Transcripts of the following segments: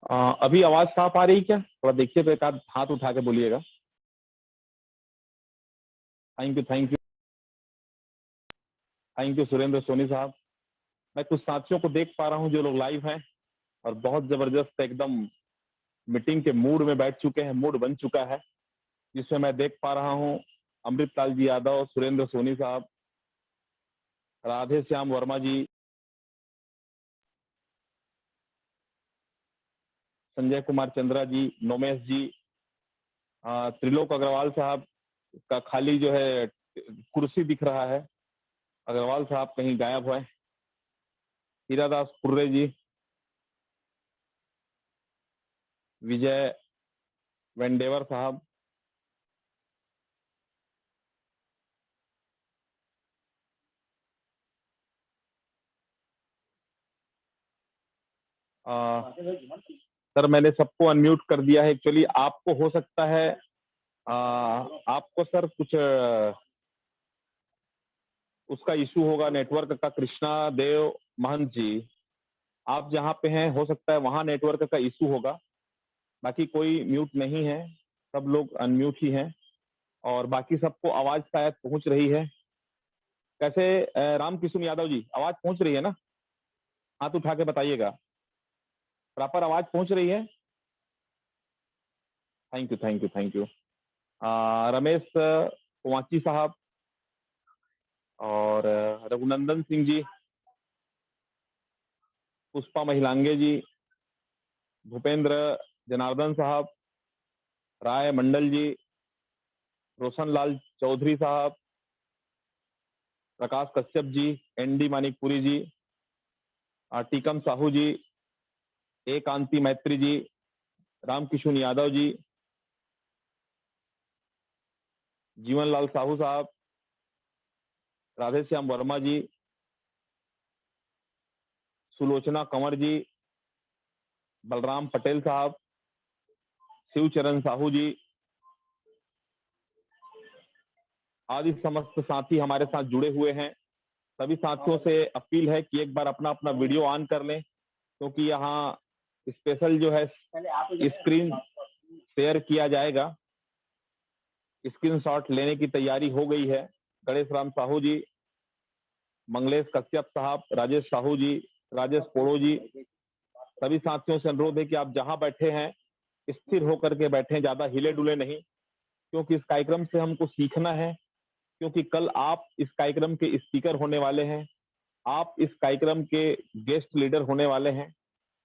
अभी आवाज साफ आ रही क्या? थोड़ा देखिए तो एक आध हाथ उठा के बोलिएगा। Thank you thank you thank you Surendra Soni साहब। मैं कुछ साथियों को देख पा रहा हूँ जो लोग लाइव हैं और बहुत जबरदस्त एकदम मीटिंग के मूड में बैठ चुके हैं, मूड बन चुका है, जिसमें मैं देख पा रहा हूँ अमृतलाल जी यादव, सुरेंद्र सोनी साहब, राधे श्याम वर्मा जी, संजय कुमार चंद्रा जी, नोमेश जी, त्रिलोक अग्रवाल साहब का खाली जो है कुर्सी दिख रहा है। अग्रवाल साहब कहीं गायब हुए। हीरादास कुर्रे जी, विजय वेंडेवर साहब, सर मैंने सबको अनम्यूट कर दिया है। एक्चुअली आपको हो सकता है आपको सर कुछ उसका इशू होगा नेटवर्क का। कृष्णा देव महंत जी, आप जहाँ पे हैं हो सकता है वहाँ नेटवर्क का इशू होगा, बाकी कोई म्यूट नहीं है, सब लोग अनम्यूट ही हैं और बाकी सबको आवाज शायद पहुंच रही है। कैसे रामकिशुन यादव जी, आवाज पहुंच रही है ना? हाथ उठा के बताइएगा, प्रॉपर आवाज पहुंच रही है? Thank you thank you thank you. Ramesh Kumachi साहब और रघुनंदन सिंह जी, पुष्पा महिलांगे जी, भूपेंद्र जनार्दन साहब, राय मंडल जी, रोशन लाल चौधरी साहब, प्रकाश कश्यप जी, एनडी मानिकपुरी जी, टीकम साहू जी, ए कांति मैत्री जी, रामकिशुन यादव जी, जीवन लाल साहू साहब, राधेश्याम वर्मा जी, सुलोचना कंवर जी, बलराम पटेल साहब, शिवचरण साहू जी, आदि समस्त साथी हमारे साथ जुड़े हुए हैं। सभी साथियों से अपील है कि एक बार अपना अपना वीडियो ऑन कर लें, क्योंकि यहाँ स्पेशल जो है स्क्रीन शेयर किया जाएगा। स्क्रीनशॉट लेने की तैयारी हो गई है। गणेश राम साहू जी, मंगलेश कश्यप साहब, राजेश साहू जी, राजेश पोड़ो जी, सभी साथियों से अनुरोध है कि आप जहां बैठे हैं स्थिर होकर के बैठें, ज्यादा हिले डुले नहीं, क्योंकि इस कार्यक्रम से हमको सीखना है। क्योंकि कल आप इस कार्यक्रम के स्पीकर होने वाले हैं, आप इस कार्यक्रम के गेस्ट लीडर होने वाले हैं।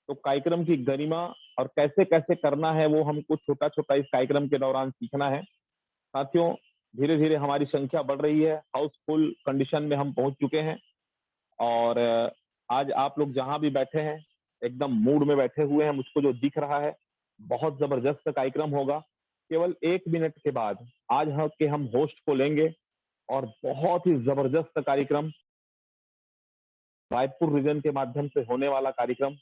तो कार्यक्रम की गरिमा और कैसे कैसे करना है वो हमको छोटा छोटा इस कार्यक्रम के दौरान सीखना है। साथियों, धीरे धीरे हमारी संख्या बढ़ रही है, हाउसफुल कंडीशन में हम पहुंच चुके हैं और आज आप लोग जहां भी बैठे हैं एकदम मूड में बैठे हुए हैं। मुझको जो दिख रहा है बहुत जबरदस्त कार्यक्रम होगा। केवल 1 मिनट के बाद आज हम होस्ट को लेंगे और बहुत ही जबरदस्त कार्यक्रम रायपुर रीजन के माध्यम से होने वाला कार्यक्रम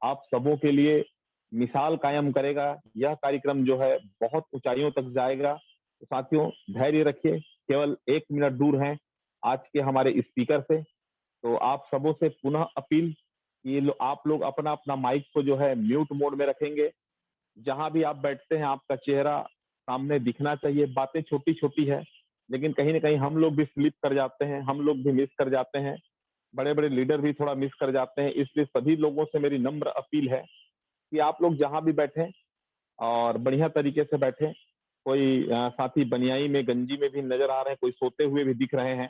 आप सबों के लिए मिसाल कायम करेगा। यह कार्यक्रम जो है बहुत ऊंचाइयों तक जाएगा। तो साथियों धैर्य रखिए, केवल 1 मिनट दूर हैं आज के हमारे स्पीकर से। तो आप सबों से पुनः अपील कि आप लोग अपना अपना माइक को जो है म्यूट मोड में रखेंगे। जहां भी आप बैठते हैं आपका चेहरा सामने दिखना चाहिए। बातें छोटी छोटी है, लेकिन कहीं ना कहीं हम लोग भी स्लिप कर जाते हैं, हम लोग भी मिस कर जाते हैं, बड़े बड़े लीडर भी थोड़ा मिस कर जाते हैं। इसलिए सभी लोगों से मेरी नम्र अपील है कि आप लोग जहां भी बैठे और बढ़िया तरीके से बैठे। कोई साथी बनियाई में गंजी में भी नजर आ रहे हैं, कोई सोते हुए भी दिख रहे हैं,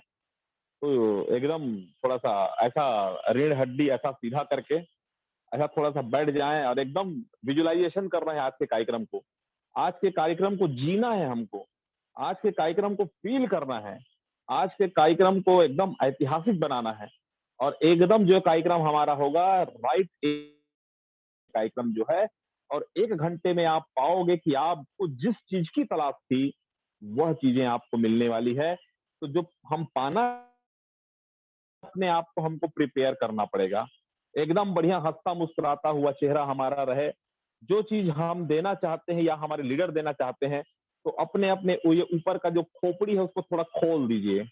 तो एकदम थोड़ा सा ऐसा रीढ़ हड्डी ऐसा सीधा करके ऐसा थोड़ा सा बैठ जाएं और एकदम विजुअलाइजेशन कर रहे हैं आज के कार्यक्रम को। आज के कार्यक्रम को जीना है हमको, आज के कार्यक्रम को फील करना है, आज के कार्यक्रम को एकदम ऐतिहासिक बनाना है। और एकदम जो कार्यक्रम हमारा होगा राइट कार्यक्रम जो है, और 1 घंटे में आप पाओगे कि आपको जिस चीज की तलाश थी वह चीजें आपको मिलने वाली है। तो जो हम पाना अपने आप को हमको प्रिपेयर करना पड़ेगा। एकदम बढ़िया हंसता मुस्कुराता हुआ चेहरा हमारा रहे। जो चीज हम देना चाहते हैं या हमारे लीडर देना चाहते हैं, तो अपने अपने ये ऊपर का जो खोपड़ी है उसको थोड़ा खोल दीजिए।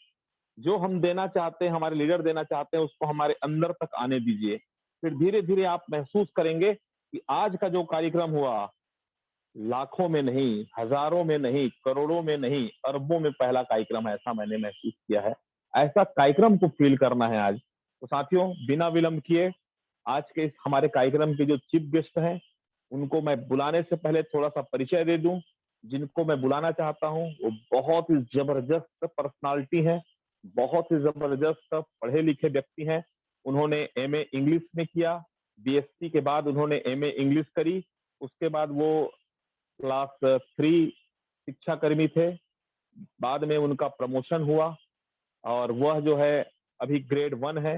जो हम देना चाहते हैं, हमारे लीडर देना चाहते हैं, उसको हमारे अंदर तक आने दीजिए। फिर धीरे धीरे आप महसूस करेंगे कि आज का जो कार्यक्रम हुआ, लाखों में नहीं, हजारों में नहीं, करोड़ों में नहीं, अरबों में पहला कार्यक्रम है, ऐसा मैंने महसूस किया है। ऐसा कार्यक्रम को फील करना है आज। तो साथियों, बिना विलंब किए आज के इस हमारे कार्यक्रम के जो चीफ गेस्ट हैं, उनको मैं बुलाने से पहले थोड़ा सा परिचय दे दूं। जिनको मैं बुलाना चाहता हूं वो बहुत ही जबरदस्त पर्सनालिटी है, बहुत ही जबरदस्त पढ़े लिखे व्यक्ति हैं। उन्होंने एमए इंग्लिश में किया, बीएससी के बाद उन्होंने एमए इंग्लिश करी। उसके बाद वो क्लास 3 शिक्षा कर्मी थे। बाद में उनका प्रमोशन हुआ और वह जो है अभी ग्रेड 1 है,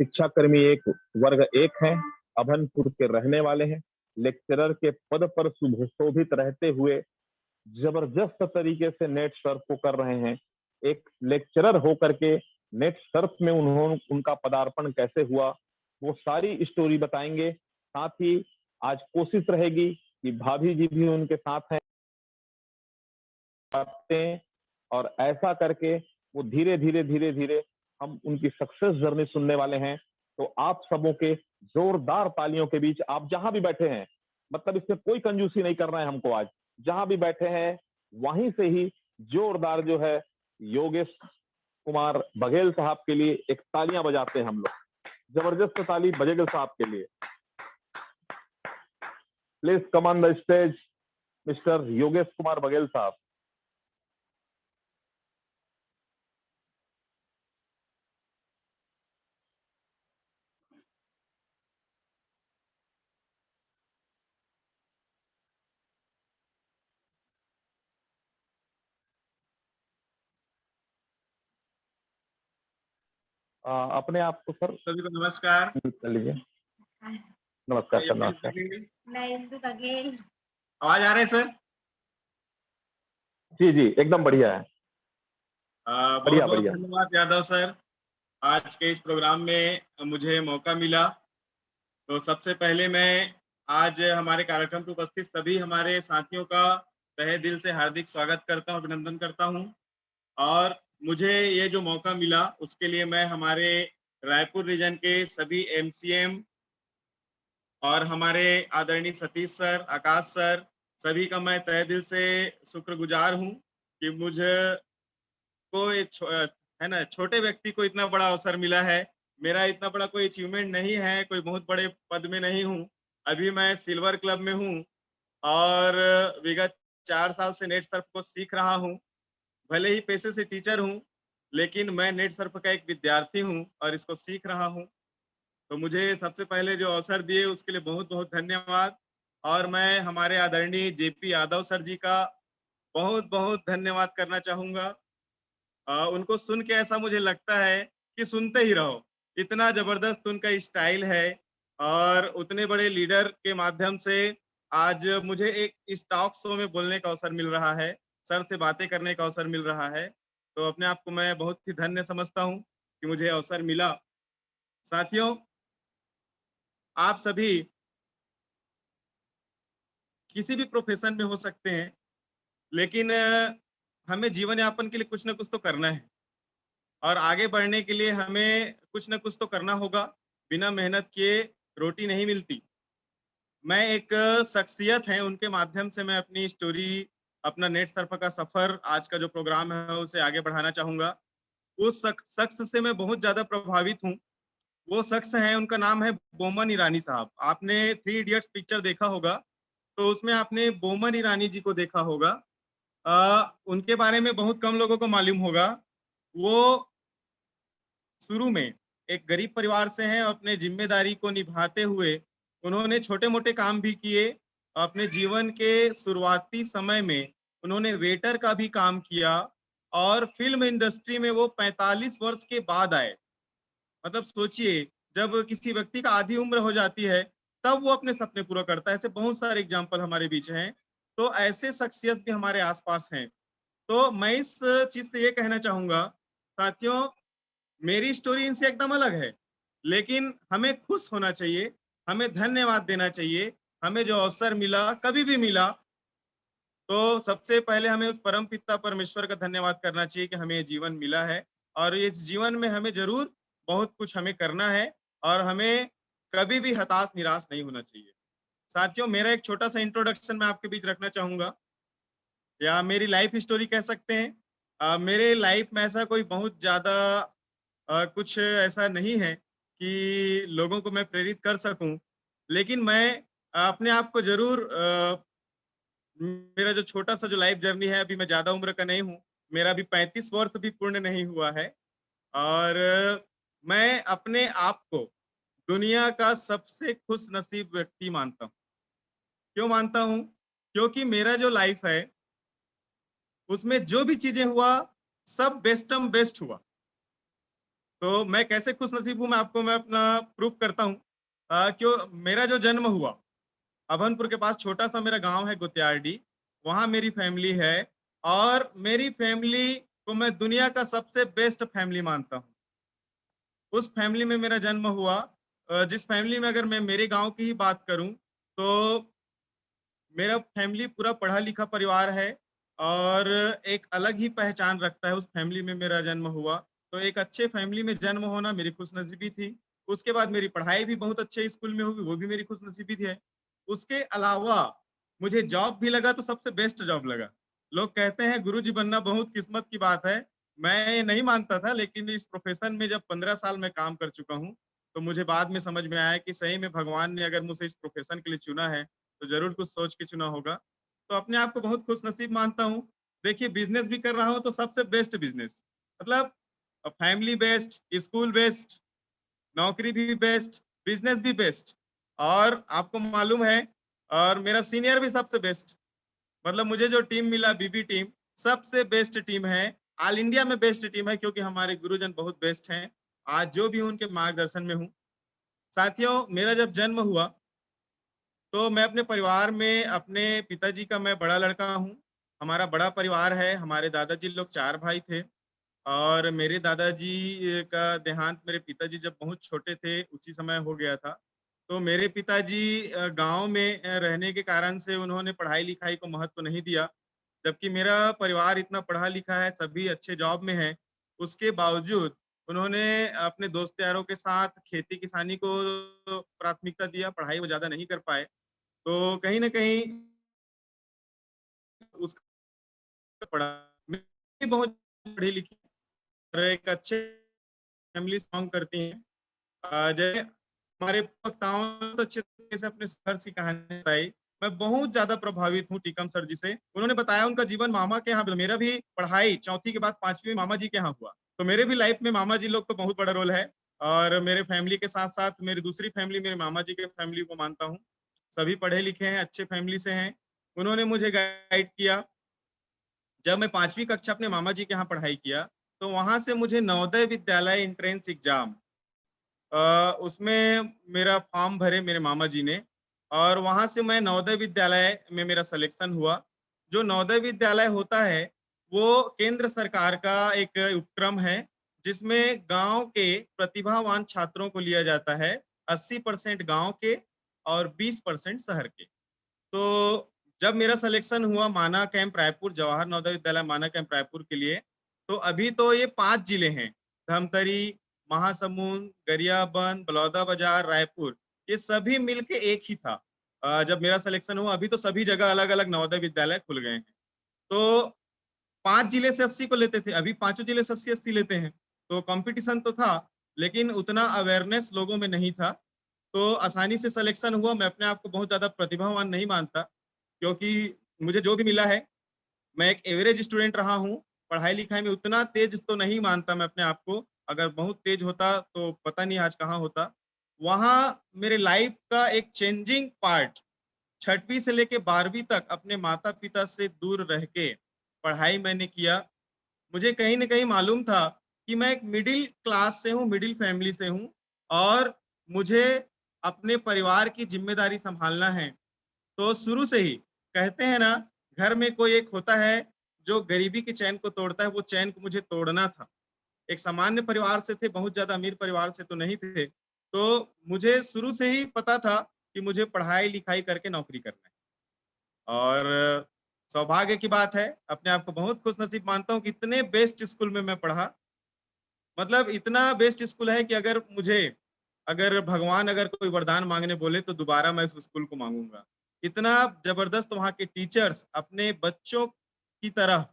शिक्षा कर्मी एक वर्ग 1 है, अभनपुर के रहने वाले हैं। लेक्चरर के पद पर सुशोभित रहते हुए जबरदस्त तरीके से नेट सर्फ को कर रहे हैं। एक लेक्चरर होकर के नेट सर्फ में उनका पदार्पण कैसे हुआ, वो सारी स्टोरी बताएंगे। साथ ही आज कोशिश रहेगी कि भाभी जी भी उनके साथ हैं और ऐसा करके वो धीरे धीरे धीरे धीरे हम उनकी सक्सेस जर्नी सुनने वाले हैं। तो आप सबों के जोरदार तालियों के बीच आप जहां भी बैठे हैं, मतलब इसमें कोई कंजूसी नहीं करना है हमको, आज जहां भी बैठे हैं वहीं से ही जोरदार जो है योगेश कुमार बघेल साहब के लिए एक तालियां बजाते हैं हम लोग। जबरदस्त ताली बघेल साहब के लिए। Please come on the stage mister Yogesh Kumar Baghel साहब। अपने आप को सर सभी को नमस्कार। कर लीजिए। नमस्कार सर। नमस्कार। मैं इंदु बघेल। आवाज आ रहा है सर? जी जी एकदम बढ़िया है। बहुत बढ़िया बहुत बढ़िया। धन्यवाद यादव सर, आज के इस प्रोग्राम में मुझे मौका मिला। तो सबसे पहले मैं आज हमारे कार्यक्रम में उपस्थित सभी हमारे साथियों का तहे दिल से हार्दिक स्वागत करता हूं, अभिनंदन करता हूं। और मुझे ये जो मौका मिला उसके लिए मैं हमारे रायपुर रीजन के सभी एमसीएम और हमारे आदरणीय सतीश सर, आकाश सर, सभी का मैं तहे दिल से शुक्रगुजार हूं कि मुझे को है ना, छोटे व्यक्ति को इतना बड़ा अवसर मिला है। मेरा इतना बड़ा कोई अचीवमेंट नहीं है, कोई बहुत बड़े पद में नहीं हूँ। अभी मैं सिल्वर क्लब में हूँ और विगत 4 साल से नेट सर्फ को सीख रहा हूँ। भले ही पेशे से टीचर हूँ, लेकिन मैं नेट सर्फ का एक विद्यार्थी हूँ और इसको सीख रहा हूँ। तो मुझे सबसे पहले जो अवसर दिए उसके लिए बहुत-बहुत धन्यवाद। और मैं हमारे आदरणीय जेपी यादव सर जी का बहुत-बहुत धन्यवाद करना चाहूँगा। उनको सुन के ऐसा मुझे लगता है कि सुनते ही रहो, इतना जबरदस्त उनका स्टाइल है। और उतने बड़े लीडर के माध्यम से आज मुझे एक इस टॉक शो में बोलने का अवसर मिल रहा है, सर से बातें करने का अवसर मिल रहा है। तो अपने आप को मैं बहुत ही धन्य समझता हूँ कि मुझे अवसर मिला। साथियों, आप सभी किसी भी प्रोफेशन में हो सकते हैं, लेकिन हमें जीवन यापन के लिए कुछ ना कुछ तो करना है और आगे बढ़ने के लिए हमें कुछ ना कुछ तो करना होगा। बिना मेहनत किए रोटी नहीं मिलती। मैं एक शख्सियत है, उनके माध्यम से मैं अपनी स्टोरी, अपना नेट सर्फ का सफर, आज का जो प्रोग्राम है उसे आगे बढ़ाना चाहूंगा। उस शख्स से मैं बहुत ज्यादा प्रभावित हूँ। वो शख्स है, उनका नाम है बोमन ईरानी साहब। आपने 3 इडियट्स पिक्चर देखा होगा, तो उसमें आपने बोमन ईरानी जी को देखा होगा। उनके बारे में बहुत कम लोगों को मालूम होगा। वो शुरू में एक गरीब परिवार से हैं, अपने जिम्मेदारी को निभाते हुए उन्होंने छोटे-मोटे काम भी किए। अपने जीवन के शुरुआती समय में उन्होंने वेटर का भी काम किया और फिल्म इंडस्ट्री में वो 45 वर्ष के बाद आए। मतलब सोचिए, जब किसी व्यक्ति का आधी उम्र हो जाती है, तब वो अपने सपने पूरा करता है। ऐसे बहुत सारे एग्जाम्पल हमारे बीच हैं। तो ऐसे शख्सियत भी हमारे आसपास हैं। तो मैं इस चीज से ये कहना चाहूंगा, साथियों, मेरी स्टोरी इनसे एकदम अलग है, लेकिन हमें खुश होना चाहिए, हमें धन्यवाद देना चाहिए। हमें जो अवसर मिला, कभी भी मिला, तो सबसे पहले हमें उस परम पिता परमेश्वर का धन्यवाद करना चाहिए कि हमें ये जीवन मिला है और इस जीवन में हमें जरूर बहुत कुछ हमें करना है और हमें कभी भी हताश निराश नहीं होना चाहिए। साथियों, मेरा एक छोटा सा इंट्रोडक्शन मैं आपके बीच रखना चाहूंगा, या मेरी लाइफ स्टोरी कह सकते हैं। मेरे लाइफ में ऐसा कोई बहुत ज्यादा कुछ ऐसा नहीं है कि लोगों को मैं प्रेरित कर सकूं, लेकिन मैं अपने आप को जरूर मेरा जो छोटा सा जो लाइफ जर्नी है, अभी मैं ज्यादा उम्र का नहीं हूँ, मेरा अभी 35 वर्ष भी पूर्ण नहीं हुआ है। और मैं अपने आप को दुनिया का सबसे खुश नसीब व्यक्ति मानता हूँ। क्यों मानता हूँ? क्योंकि मेरा जो लाइफ है उसमें जो भी चीजें हुआ सब बेस्टम बेस्ट हुआ। तो मैं कैसे खुश नसीब हूँ, मैं अपना प्रूफ करता हूँ। क्यों मेरा जो जन्म हुआ अभनपुर के पास, छोटा सा मेरा गांव है गुत्यारडी, वहां मेरी फैमिली है। और मेरी फैमिली को मैं दुनिया का सबसे बेस्ट फैमिली मानता हूँ। उस फैमिली में मेरा जन्म हुआ। जिस फैमिली में अगर मैं मेरे गांव की ही बात करूं तो मेरा फैमिली पूरा पढ़ा लिखा परिवार है, और एक अलग ही पहचान रखता है। उस फैमिली में मेरा जन्म हुआ, तो एक अच्छे फैमिली में जन्म होना मेरी खुशनसीबी थी। उसके बाद मेरी पढ़ाई भी बहुत अच्छे स्कूल में हुई, वो भी मेरी खुशनसीबी थी। उसके अलावा मुझे जॉब भी लगा तो सबसे बेस्ट जॉब लगा। लोग कहते हैं गुरुजी बनना बहुत किस्मत की बात है, मैं ये नहीं मानता था, लेकिन इस प्रोफेशन में जब 15 साल मैं काम कर चुका हूँ, तो मुझे बाद में समझ में आया कि सही में भगवान ने अगर मुझे इस प्रोफेशन के लिए चुना है तो जरूर कुछ सोच के चुना होगा। तो अपने आप को बहुत खुश नसीब मानता हूँ। देखिए, बिजनेस भी कर रहा हूँ तो सबसे बेस्ट बिजनेस, मतलब फैमिली बेस्ट, स्कूल बेस्ट, नौकरी भी बेस्ट, बिजनेस भी बेस्ट। और आपको मालूम है, और मेरा सीनियर भी सबसे बेस्ट। मतलब मुझे जो टीम मिला, बीबी टीम, सबसे बेस्ट टीम है। ऑल इंडिया में बेस्ट टीम है, क्योंकि हमारे गुरुजन बहुत बेस्ट हैं। आज जो भी हूं, उनके मार्गदर्शन में हूँ। साथियों, मेरा जब जन्म हुआ तो मैं अपने परिवार में अपने पिताजी का मैं बड़ा लड़का हूँ। हमारा बड़ा परिवार है, हमारे दादाजी लोग 4 भाई थे। और मेरे दादाजी का देहांत मेरे पिताजी जब बहुत छोटे थे उसी समय हो गया था। तो मेरे पिताजी गाँव में रहने के कारण से उन्होंने पढ़ाई-लिखाई को महत्व नहीं दिया। जबकि मेरा परिवार इतना पढ़ा लिखा है, सभी अच्छे जॉब में हैं। उसके बावजूद उन्होंने अपने दोस्त यारों के साथ खेती-किसानी को प्राथमिकता दिया, पढ़ाई वो ज़्यादा नहीं कर पाए। तो कहीं न कहीं उसका पड़ा, मैं भी बहुत पढ़ी-लिखी और एक अच्छे फैमिली से बिलॉन्ग करती हैं। जैसे हमारे वक्ताओं ने तो अच्छे तरीके से अपने संघर्ष की कहानी बताई। मैं बहुत ज़्यादा प्रभावित हूँ टीकम सर जी से। उन्होंने बताया उनका जीवन मामा के यहाँ, मेरा भी पढ़ाई 4वीं के बाद 5वीं मामा जी के यहाँ हुआ। तो मेरे भी लाइफ में मामा जी लोग का बहुत बड़ा रोल है। और मेरे फैमिली के साथ-साथ मेरी दूसरी फैमिली मेरे मामा जी के फैमिली को मानता हूँ। सभी पढ़े लिखे हैं, अच्छे फैमिली से हैं। उन्होंने मुझे गाइड किया। जब मैं 5वीं कक्षा अपने मामा जी के यहाँ पढ़ाई किया, तो वहाँ से मुझे नवोदय विद्यालय एंट्रेंस एग्ज़ाम, उसमें मेरा फॉर्म भरे मेरे मामा जी ने, और वहाँ से मैं नवोदय विद्यालय में मेरा सिलेक्शन हुआ। जो नवोदय विद्यालय होता है, वो केंद्र सरकार का एक उपक्रम है, जिसमें गाँव के प्रतिभावान छात्रों को लिया जाता है। 80% गाँव के और 20% शहर के। तो जब मेरा सिलेक्शन हुआ माना कैंप रायपुर, जवाहर नवोदय विद्यालय माना कैंप रायपुर के लिए, तो अभी तो ये 5 जिले हैं, धमतरी, महासमुंद, गरियाबंद, बलौदाबाजार, रायपुर, ये सभी मिलके एक ही था। जब मेरा सिलेक्शन हुआ, अभी तो सभी जगह अलग-अलग नवोदय विद्यालय खुल गए हैं। तो 5 जिले से 80 को लेते थे, अभी पाँचों जिले से 80-80 लेते हैं। तो कॉम्पिटिशन तो था, लेकिन उतना अवेयरनेस लोगों में नहीं था। तो आसानी से सिलेक्शन हुआ। मैं अपने आप को बहुत ज़्यादा प्रतिभावान नहीं मानता, क्योंकि मुझे जो भी मिला है, मैं एक एवरेज स्टूडेंट रहा हूँ। पढ़ाई-लिखाई में उतना तेज़ तो नहीं मानता मैं अपने आप को, अगर बहुत तेज़ होता तो पता नहीं आज कहाँ होता। वहाँ मेरे लाइफ का एक चेंजिंग पार्ट, 6वीं से लेके 12वीं तक अपने माता-पिता से दूर रह के पढ़ाई मैंने किया। मुझे कहीं न कहीं मालूम था कि मैं एक मिडिल क्लास से हूँ, मिडिल फैमिली से हूँ, और मुझे अपने परिवार की ज़िम्मेदारी सँभालना है। तो शुरू से ही कहते हैं ना, घर में कोई एक होता है जो गरीबी की चैन को तोड़ता है, वो चैन को मुझे तोड़ना था। एक सामान्य परिवार से थे, बहुत ज़्यादा अमीर परिवार से तो नहीं थे। तो मुझे शुरू से ही पता था कि मुझे पढ़ाई-लिखाई करके नौकरी करना है। और सौभाग्य की बात है, अपने आप को बहुत खुशनसीब मानता हूँ कि इतने बेस्ट स्कूल में मैं पढ़ा। मतलब इतना बेस्ट स्कूल है कि अगर मुझे अगर भगवान अगर कोई वरदान मांगने बोले तो दोबारा मैं उस स्कूल को मांगूंगा। इतना जबरदस्त वहाँ के टीचर्स अपने बच्चों की तरह,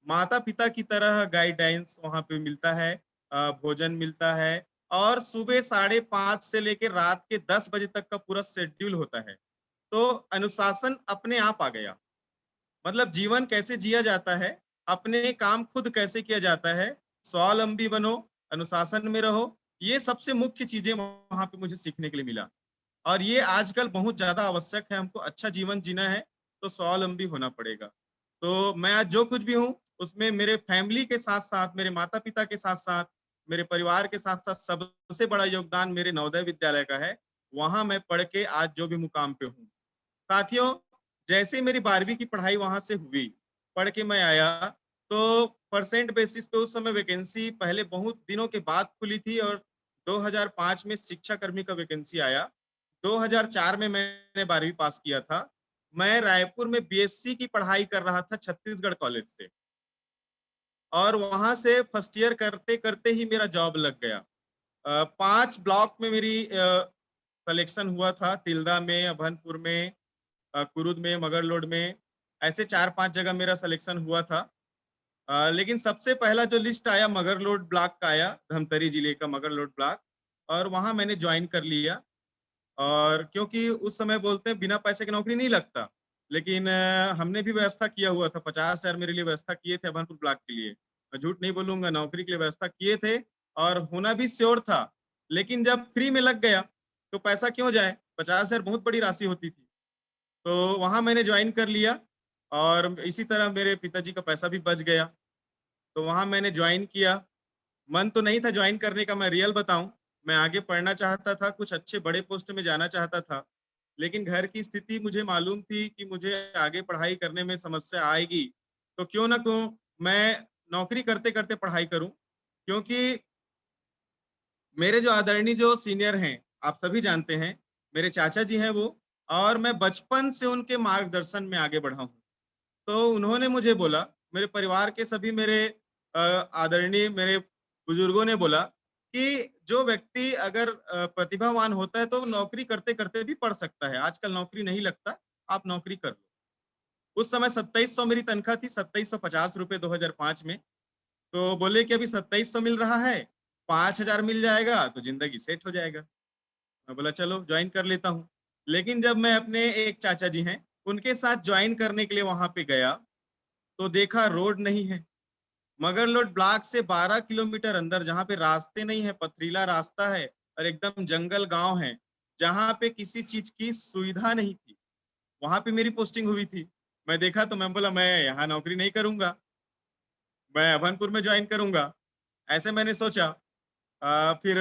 माता-पिता की तरह गाइडेंस वहाँ पे मिलता है, भोजन मिलता है और सुबह 5:30 से लेके रात के 10 बजे तक का पूरा शेड्यूल होता है। तो अनुशासन अपने आप आ गया। मतलब जीवन कैसे जिया जाता है, अपने काम खुद कैसे किया जाता है, स्वावलंबी बनो, अनुशासन में रहो, ये सबसे मुख्य चीज़ें वहाँ पे मुझे सीखने के लिए मिला। और ये आजकल बहुत ज़्यादा आवश्यक है, हमको अच्छा जीवन जीना है, तो स्वावलंबी होना पड़ेगा। तो मैं आज जो कुछ भी हूँ, उसमें मेरे फैमिली के साथ-साथ, मेरे माता-पिता के साथ-साथ, मेरे परिवार के साथ-साथ सबसे बड़ा योगदान मेरे नवोदय विद्यालय का है। वहाँ मैं पढ़ के आज जो भी मुकाम पे हूँ। साथियों, जैसे ही मेरी 12वीं की पढ़ाई वहाँ से हुई, पढ़ के मैं आया, तो परसेंट बेसिस पे उस समय वैकेंसी पहले बहुत दिनों के बाद खुली थी और 2005 में शिक्षा कर्मी का वैकेंसी आया। 2004 में मैंने 12वीं पास किया था। मैं रायपुर में बीएससी की पढ़ाई कर रहा था छत्तीसगढ़ कॉलेज से और वहाँ से फर्स्ट ईयर करते-करते ही मेरा जॉब लग गया। 5 ब्लॉक में मेरी सिलेक्शन हुआ था, तिल्दा में, अभनपुर में, कुरुद में, मगरलोड में, ऐसे 4-5 जगह मेरा सिलेक्शन हुआ था। लेकिन सबसे पहला जो लिस्ट आया मगरलोड ब्लॉक का आया, धमतरी जिले का मगरलोड ब्लॉक और वहाँ मैंने जॉइन कर लिया और क्योंकि उस समय बोलते हैं बिना पैसे की नौकरी नहीं लगता। लेकिन हमने भी व्यवस्था किया हुआ था, 50,000 मेरे लिए व्यवस्था किए थे अभनपुर ब्लॉक के लिए। मैं झूठ नहीं बोलूँगा, नौकरी के लिए व्यवस्था किए थे और होना भी श्योर था। लेकिन जब फ्री में लग गया, तो पैसा क्यों जाए? 50,000 बहुत बड़ी राशि होती थी। तो वहाँ मैंने जॉइन कर लिया और इसी तरह मेरे पिताजी का पैसा भी बच गया। तो वहाँ मैंने जॉइन किया। मन तो नहीं था जॉइन करने का, मैं रियल बताऊँ। मैं आगे पढ़ना चाहता था, कुछ अच्छे बड़े पोस्ट में जाना चाहता था। लेकिन घर की स्थिति मुझे मालूम थी कि मुझे आगे पढ़ाई करने में समस्या आएगी। तो क्यों ना क्यों मैं नौकरी करते-करते पढ़ाई करूँ। क्योंकि मेरे जो आदरणीय जो सीनियर हैं, आप सभी जानते हैं, मेरे चाचा जी हैं वो और मैं बचपन से उनके मार्गदर्शन में आगे बढ़ा हूँ। तो उन्होंने मुझे बोला, मेरे परिवार के सभी मेरे आदरणीय मेरे बुजुर्गों ने बोला कि जो व्यक्ति अगर प्रतिभावान होता है तो नौकरी करते-करते भी पढ़ सकता है। आजकल नौकरी नहीं लगता, आप नौकरी कर लो। उस समय 2700 मेरी तनख्वाह थी, ₹2750 2005 में। तो बोले कि अभी 2700 मिल रहा है, 5000 मिल जाएगा तो ज़िंदगी सेट हो जाएगा। मैं बोला चलो जॉइन कर लेता हूँ। लेकिन जब मैं अपने एक चाचा जी हैं, उनके साथ जॉइन करने के लिए वहाँ पे गया, तो देखा रोड नहीं है। मगरलोड ब्लॉक से 12 किलोमीटर अंदर जहाँ पे रास्ते नहीं है, पथरीला रास्ता है और एकदम जंगल गाँव है, जहाँ पे किसी चीज़ की सुविधा नहीं थी। वहाँ पे मेरी पोस्टिंग हुई थी। मैं देखा तो मैं बोला मैं यहाँ नौकरी नहीं करूँगा, मैं अभनपुर में जॉइन करूँगा। ऐसे मैंने सोचा। फिर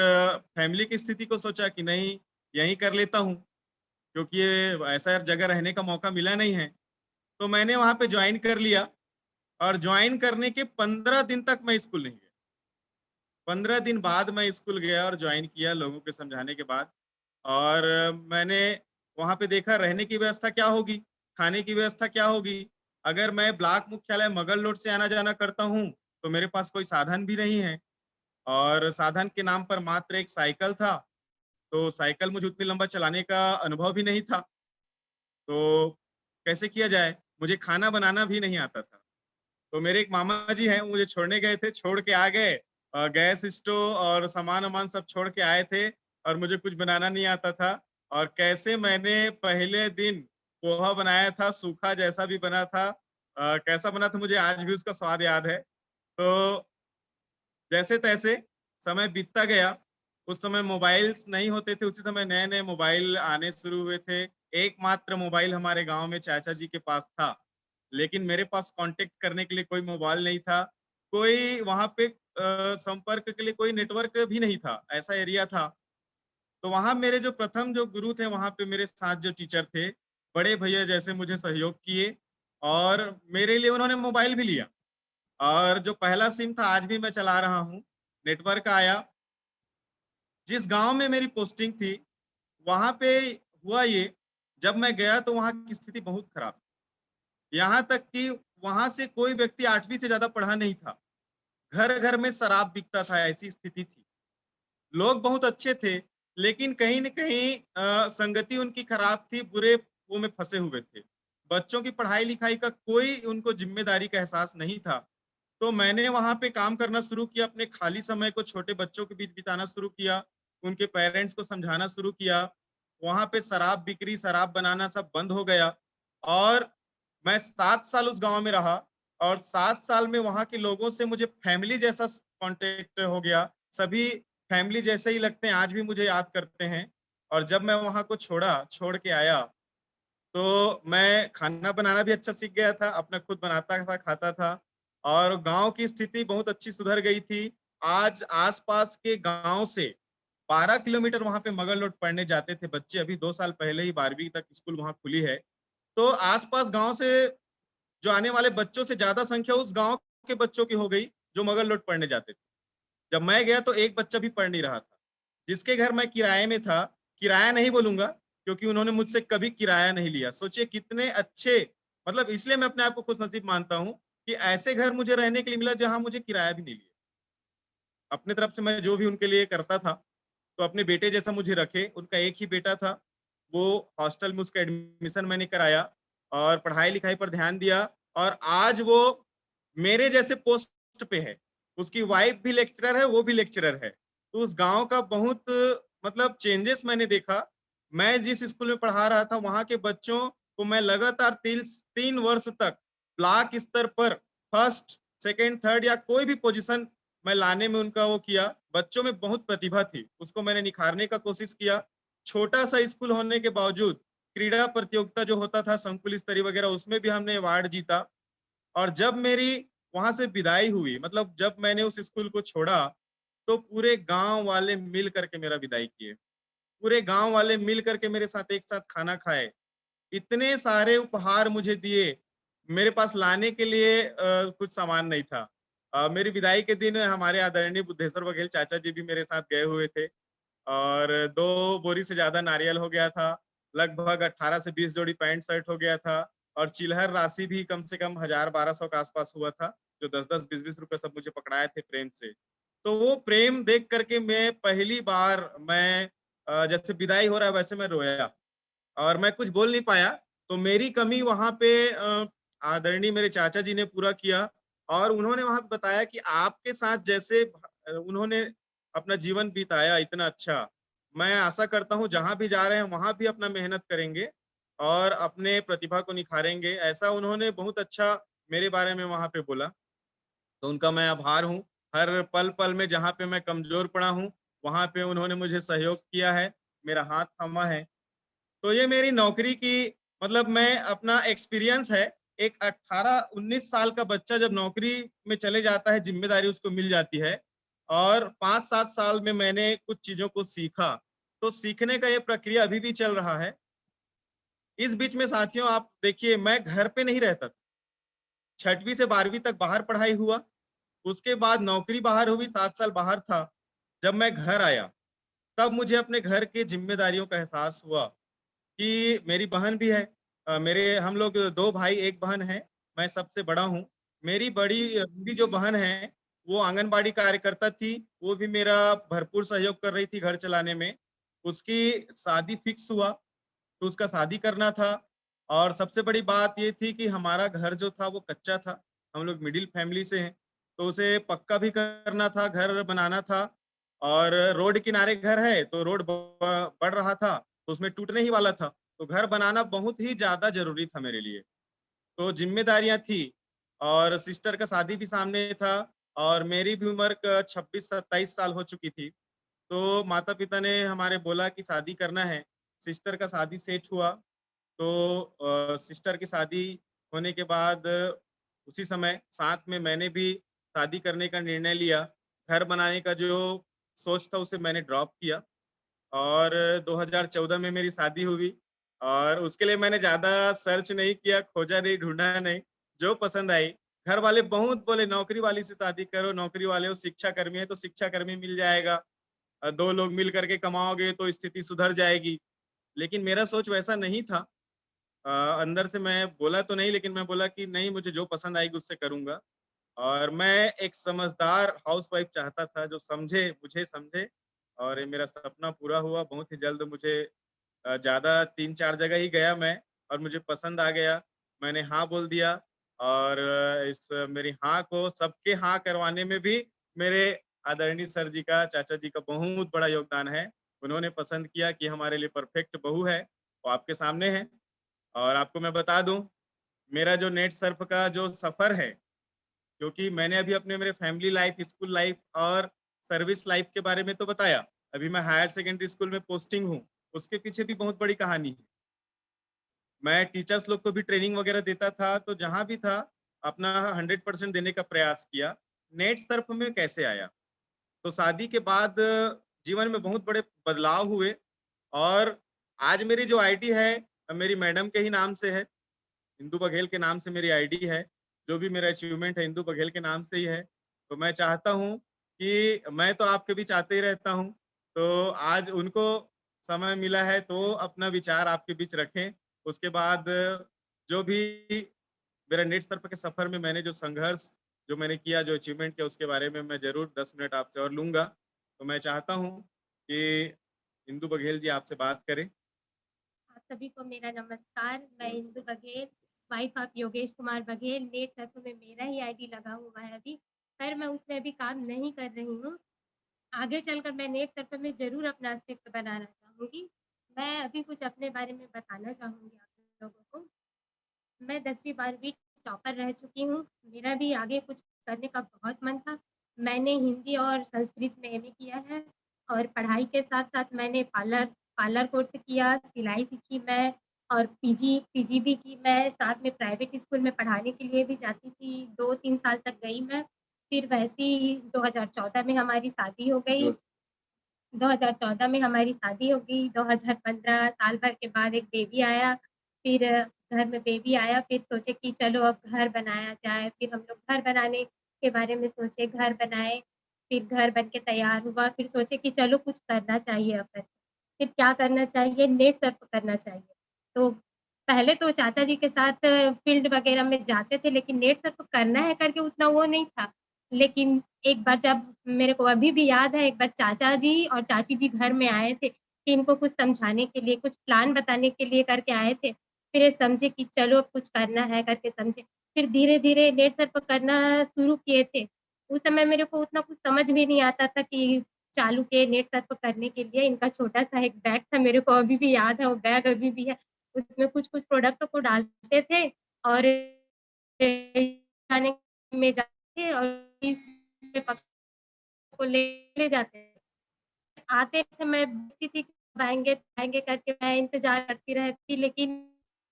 फैमिली की स्थिति को सोचा कि नहीं, यहीं कर लेता हूँ, क्योंकि ये ऐसा जगह रहने का मौका मिला नहीं है। तो मैंने वहाँ पे जॉइन कर लिया और जॉइन करने के 15 दिन तक मैं स्कूल नहीं गया। 15 दिन बाद मैं स्कूल गया और जॉइन किया लोगों के समझाने के बाद और मैंने वहाँ पे देखा रहने की व्यवस्था क्या होगी, खाने की व्यवस्था क्या होगी। अगर मैं ब्लॉक मुख्यालय मगरलोड से आना-जाना करता हूँ, तो मेरे पास कोई साधन भी नहीं है और साधन के नाम पर मात्र एक साइकिल था। तो साइकिल मुझे उतनी लंबा चलाने का अनुभव भी नहीं था। तो कैसे किया जाए? मुझे खाना बनाना भी नहीं आता था। तो मेरे एक मामा जी हैं, वो मुझे छोड़ने गए थे, छोड़ के आ गए। गैस स्टोव और सामान-वामान सब छोड़ के आए थे और मुझे कुछ बनाना नहीं आता था और कैसे मैंने पहले दिन पोहा बनाया था, सूखा जैसा भी बना था। कैसा बना था मुझे आज भी उसका स्वाद याद है। तो जैसे-तैसे समय बीतता गया, उस समय मोबाइल्स नहीं होते थे, उसी समय नए-नए मोबाइल आने शुरू हुए थे। एकमात्र मोबाइल हमारे गाँव में चाचा जी के पास था, लेकिन मेरे पास कॉन्टैक्ट करने के लिए कोई मोबाइल नहीं था। कोई वहाँ पे संपर्क के लिए कोई नेटवर्क भी नहीं था, ऐसा एरिया था। तो वहाँ मेरे जो प्रथम जो गुरु थे, वहाँ पे मेरे साथ जो टीचर थे, बड़े भैया जैसे मुझे सहयोग किए और मेरे लिए उन्होंने मोबाइल भी लिया। और जो पहला सिम था आज भी मैं चला रहा हूँ। नेटवर्क आया, जिस गाँव में मेरी पोस्टिंग थी, वहाँ पे हुआ ये, जब मैं गया तो वहाँ की स्थिति बहुत खराब थी। यहाँ तक कि वहाँ से कोई व्यक्ति 8वीं से ज़्यादा पढ़ा नहीं था। घर-घर में शराब बिकता था, ऐसी स्थिति थी। लोग बहुत अच्छे थे, लेकिन कहीं न कहीं संगति उनकी खराब थी, बुरे वो में फँसे हुए थे। बच्चों की पढ़ाई-लिखाई का कोई उनको ज़िम्मेदारी का एहसास नहीं था। तो मैंने वहाँ पे काम करना शुरू किया, अपने खाली समय को छोटे बच्चों के बीच बिताना शुरू किया, उनके पेरेंट्स को समझाना शुरू किया। वहाँ पे शराब बिक्री, शराब बनाना सब बंद हो गया और मैं 7 साल उस गाँव में रहा और 7 साल में वहाँ के लोगों से मुझे फैमिली जैसा स कॉन्टैक्ट हो गया। सभी फैमिली जैसे ही लगते हैं, आज भी मुझे याद करते हैं और जब मैं वहाँ को छोड़ के आया, तो मैं खाना बनाना भी अच्छा सीख गया था, अपना खुद बनाता था, खाता था और गाँव की स्थिति बहुत अच्छी सुधर गई थी। आज आस-पास के गाँव से 12 किलोमीटर वहाँ पे मगरलोड पढ़ने जाते थे बच्चे, अभी 2 साल पहले ही 12वीं तक स्कूल वहाँ खुली है। तो आस-पास गाँव से जो आने वाले बच्चों से ज़्यादा संख्या उस गाँव के बच्चों की हो गई, जो मगरलोड पढ़ने जाते थे। जब मैं गया तो एक बच्चा भी पढ़ नहीं रहा था। जिसके घर मैं किराए में था, किराया नहीं बोलूँगा क्योंकि उन्होंने मुझसे कभी किराया नहीं लिया। सोचिए कितने अच्छे मतलब इसलिए मैं अपने आप को खुशनसीब मानता हूँ कि ऐसे घर मुझे रहने के लिए मिला जहाँ मुझे किराया भी नहीं लिया। अपनी तरफ से मैं जो भी उनके लिए करता था, तो अपने बेटे जैसा मुझे रखे। उनका एक ही बेटा था, वो हॉस्टल में उसका एडमिशन मैंने कराया और पढ़ाई-लिखाई पर ध्यान दिया और आज वो मेरे जैसे पोस्ट पे है। उसकी वाइफ भी लेक्चरर है, वो भी लेक्चरर है। तो उस गाँव का बहुत मतलब चेंजेस मैंने देखा। मैं जिस स्कूल में पढ़ा रहा था, वहाँ के बच्चों को मैं लगातार 3 वर्ष तक ब्लॉक स्तर पर फर्स्ट, सेकंड, थर्ड या कोई भी पोज़ीशन मैं लाने में उनका वो किया। बच्चों में बहुत प्रतिभा थी, उसको मैंने निखारने का कोशिश किया। छोटा-सा स्कूल होने के बावजूद क्रीड़ा प्रतियोगिता जो होता था, संकुल स्तरीय वगैरह, उसमें भी हमने अवार्ड जीता। और जब मेरी वहाँ से विदाई हुई मतलब जब मैंने उस स्कूल को छोड़ा, तो पूरे गाँव वाले मिल कर के मेरा विदाई किए। पूरे गाँव वाले मिल कर के मेरे साथ एक साथ खाना खाए। इतने सारे उपहार मुझे दिए, मेरे पास लाने के लिए कुछ सामान नहीं था। मेरी विदाई के दिन हमारे आदरणीय बुद्धेश्वर बघेल चाचा जी भी मेरे साथ गए हुए थे और 2 बोरी से ज़्यादा नारियल हो गया था। लगभग 18 से 20 जोड़ी पैंट शर्ट हो गया था और चिल्हर राशि भी कम से कम 1000-1200 के आस-पास हुआ था, जो 10-10, 20-20 रुपए सब मुझे पकड़ाए थे प्रेम से। तो वो प्रेम देख कर के मैं पहली बार मैं जैसे विदाई हो रहा है वैसे मैं रोया। और मैं कुछ बोल नहीं पाया, तो मेरी कमी वहाँ पे आदरणीय मेरे चाचा जी ने पूरा किया और उन्होंने वहाँ पे बताया कि आपके साथ जैसे उन्होंने अपना जीवन बिताया इतना अच्छा, मैं आशा करता हूँ जहाँ भी जा रहे हैं वहाँ भी अपना मेहनत करेंगे और अपने प्रतिभा को निखारेंगे। ऐसा उन्होंने बहुत अच्छा मेरे बारे में वहाँ पे बोला। तो उनका मैं आभार हूँ। हर पल-पल में जहाँ पे मैं कमज़ोर पड़ा हूँ, वहाँ पे उन्होंने मुझे सहयोग किया है, मेरा हाथ थामा है। तो ये मेरी नौकरी की मतलब मैं अपना एक्सपीरियंस है, एक 18-19 साल का बच्चा जब नौकरी में चले जाता है, ज़िम्मेदारी उसको मिल जाती है और 5-7 साल में मैंने कुछ चीज़ों को सीखा। तो सीखने का ये प्रक्रिया अभी भी चल रहा है। इस बीच में साथियों आप देखिए मैं घर पे नहीं रहता था। 6वीं से 12वीं तक बाहर पढ़ाई हुआ, उसके बाद नौकरी बाहर हुई, 7 साल बाहर था। जब मैं घर आया, तब मुझे अपने घर की ज़िम्मेदारियों का एहसास हुआ। कि मेरी बहन भी है मेरे हम लोग 2 भाई 1 बहन है, मैं सबसे बड़ा हूँ। मेरी जो बहन है, वो आंगनबाड़ी कार्यकर्ता थी, वो भी मेरा भरपूर सहयोग कर रही थी घर चलाने में। उसकी शादी फिक्स हुआ, तो उसका शादी करना था और सबसे बड़ी बात ये थी कि हमारा घर जो था वो कच्चा था, हम लोग मिडिल फैमिली से हैं, तो उसे पक्का भी करना था, घर बनाना था और रोड किनारे घर है, तो रोड बढ़ रहा था, तो उसमें टूटने ही वाला था। तो घर बनाना बहुत ही ज़्यादा ज़रूरी था मेरे लिए। तो ज़िम्मेदारियाँ थी और सिस्टर का शादी भी सामने था और मेरी भी उम्र क 26-27 साल हो चुकी थी। तो माता-पिता ने हमारे बोला कि शादी करना है। सिस्टर का शादी सेट हुआ, तो सिस्टर की शादी होने के बाद उसी समय साथ में मैंने भी शादी करने का निर्णय लिया। घर बनाने का जो सोच था उसे मैंने ड्रॉप किया और 2014 में मेरी शादी हुई और उसके लिए मैंने ज़्यादा सर्च नहीं किया, खोजा नहीं, ढूँढा नहीं, जो पसंद आई। घर वाले बहुत बोले नौकरी वाली से शादी करो, नौकरी वाले हो, शिक्षा कर्मी है तो शिक्षा कर्मी मिल जाएगा। 2 लोग मिल कर के कमाओगे तो स्थिति सुधर जाएगी। लेकिन मेरा सोच वैसा नहीं था। अंदर से मैं बोला तो नहीं लेकिन मैं बोला कि नहीं मुझे जो पसंद आएगी उससे करूँगा और मैं एक समझदार हाउसवाइफ चाहता था जो समझे, मुझे समझे और ये मेरा सपना पूरा हुआ। बहुत ही जल्द मुझे ज़्यादा 3-4 जगह ही गया मैं और मुझे पसंद आ गया। मैंने हाँ बोल दिया और इस मेरी हाँ को सबके हाँ करवाने में भी मेरे आदरणीय सर जी का, चाचा जी का बहुत बड़ा योगदान है। उन्होंने पसंद किया कि हमारे लिए परफेक्ट बहू है, वो आपके सामने है। और आपको मैं बता दूँ, मेरा जो नेट सर्फ का जो सफ़र है, क्योंकि मैंने अभी अपने मेरे फैमिली लाइफ़, स्कूल लाइफ़ और सर्विस लाइफ़ के बारे में तो बताया। अभी मैं हायर सेकेंडरी स्कूल में पोस्टिंग हूँ, उसके पीछे भी बहुत बड़ी कहानी है। मैं टीचर्स लोग को भी ट्रेनिंग वगैरह देता था, तो जहाँ भी था, अपना 100% देने का प्रयास किया। नेट सर्फ में कैसे आया? तो शादी के बाद जीवन में बहुत बड़े बदलाव हुए और आज मेरी जो आईडी है, मेरी मैडम के ही नाम से है। इंदु बघेल के नाम से मेरी आईडी है। जो भी मेरा अचीवमेंट है इंदु बघेल के नाम से ही है। तो मैं चाहता हूँ कि मैं तो आपके बीच आते ही रहता हूँ। तो आज उनको समय मिला है तो अपना विचार आपके बीच रखें। उसके बाद जो भी मेरा नेट सर्फ के सफ़र में मैंने जो संघर्ष जो मैंने किया, जो अचीवमेंट किया उसके बारे में मैं ज़रूर 10 मिनट आपसे और लूँगा। तो मैं चाहता हूँ कि इंदु बघेल जी आपसे बात करें। आप सभी को मेरा नमस्कार। मैं Indu Baghel, wife of Yogesh Kumar Baghel. Net Surf में मेरा ही आईडी लगा हुआ है अभी, पर मैं उसमें अभी काम नहीं कर रही हूँ। आगे चलकर मैं नेट सर्फ में ज़रूर अपना अस्तित्व बनाना चाहूँगी। मैं अभी कुछ अपने बारे में बताना चाहूँगी आप लोगों को। मैं 10वीं 12वीं टॉपर रह चुकी हूँ। मेरा भी आगे कुछ करने का बहुत मन था। मैंने हिंदी और संस्कृत में एमए किया है और पढ़ाई के साथ-साथ मैंने पार्लर पार्लर कोर्स किया, सिलाई सीखी मैं और पीजी भी की मैं। साथ में प्राइवेट स्कूल में पढ़ाने के लिए भी जाती थी, 2-3 साल तक गई मैं। फिर वैसे ही 2014 में हमारी शादी हो गई। 2014 में हमारी शादी हो गई, 2015 साल भर के बाद एक बेबी आया, फिर घर में बेबी आया, फिर सोचे कि चलो अब घर बनाया जाए, फिर हम लोग घर बनाने के बारे में सोचे, घर बनाए, फिर घर बन के तैयार हुआ, फिर सोचे कि चलो कुछ करना चाहिए अब करके। फिर क्या करना चाहिए? नेट सर्फ करना चाहिए। तो पहले तो चाचा जी के साथ फील्ड वगैरह में जाते थे, लेकिन नेट सर्फ करना है करके उतना वो नहीं था। लेकिन एक बार जब मेरे को अभी भी याद है, एक बार चाचा जी और चाची जी घर में आए थे, कि इनको कुछ समझाने के लिए, कुछ प्लान बताने के लिए करके आए थे। फिर ये समझे कि चलो अब कुछ करना है करके समझे। फिर धीरे-धीरे नेट सर्फ करना शुरू किए थे। उस समय मेरे को उतना कुछ समझ भी नहीं आता था कि चालू किए नेट सर्फ करने के लिए। इनका छोटा-सा एक बैग था, मेरे को अभी भी याद है, वो बैग अभी भी है। उसमें कुछ-कुछ प्रोडक्ट को डालते थे और खाने में जाते थे और को ले जाते थे। आते थे मैं देखती थी कब आएँगे, आएँगे करके मैं इंतज़ार करती रहती, लेकिन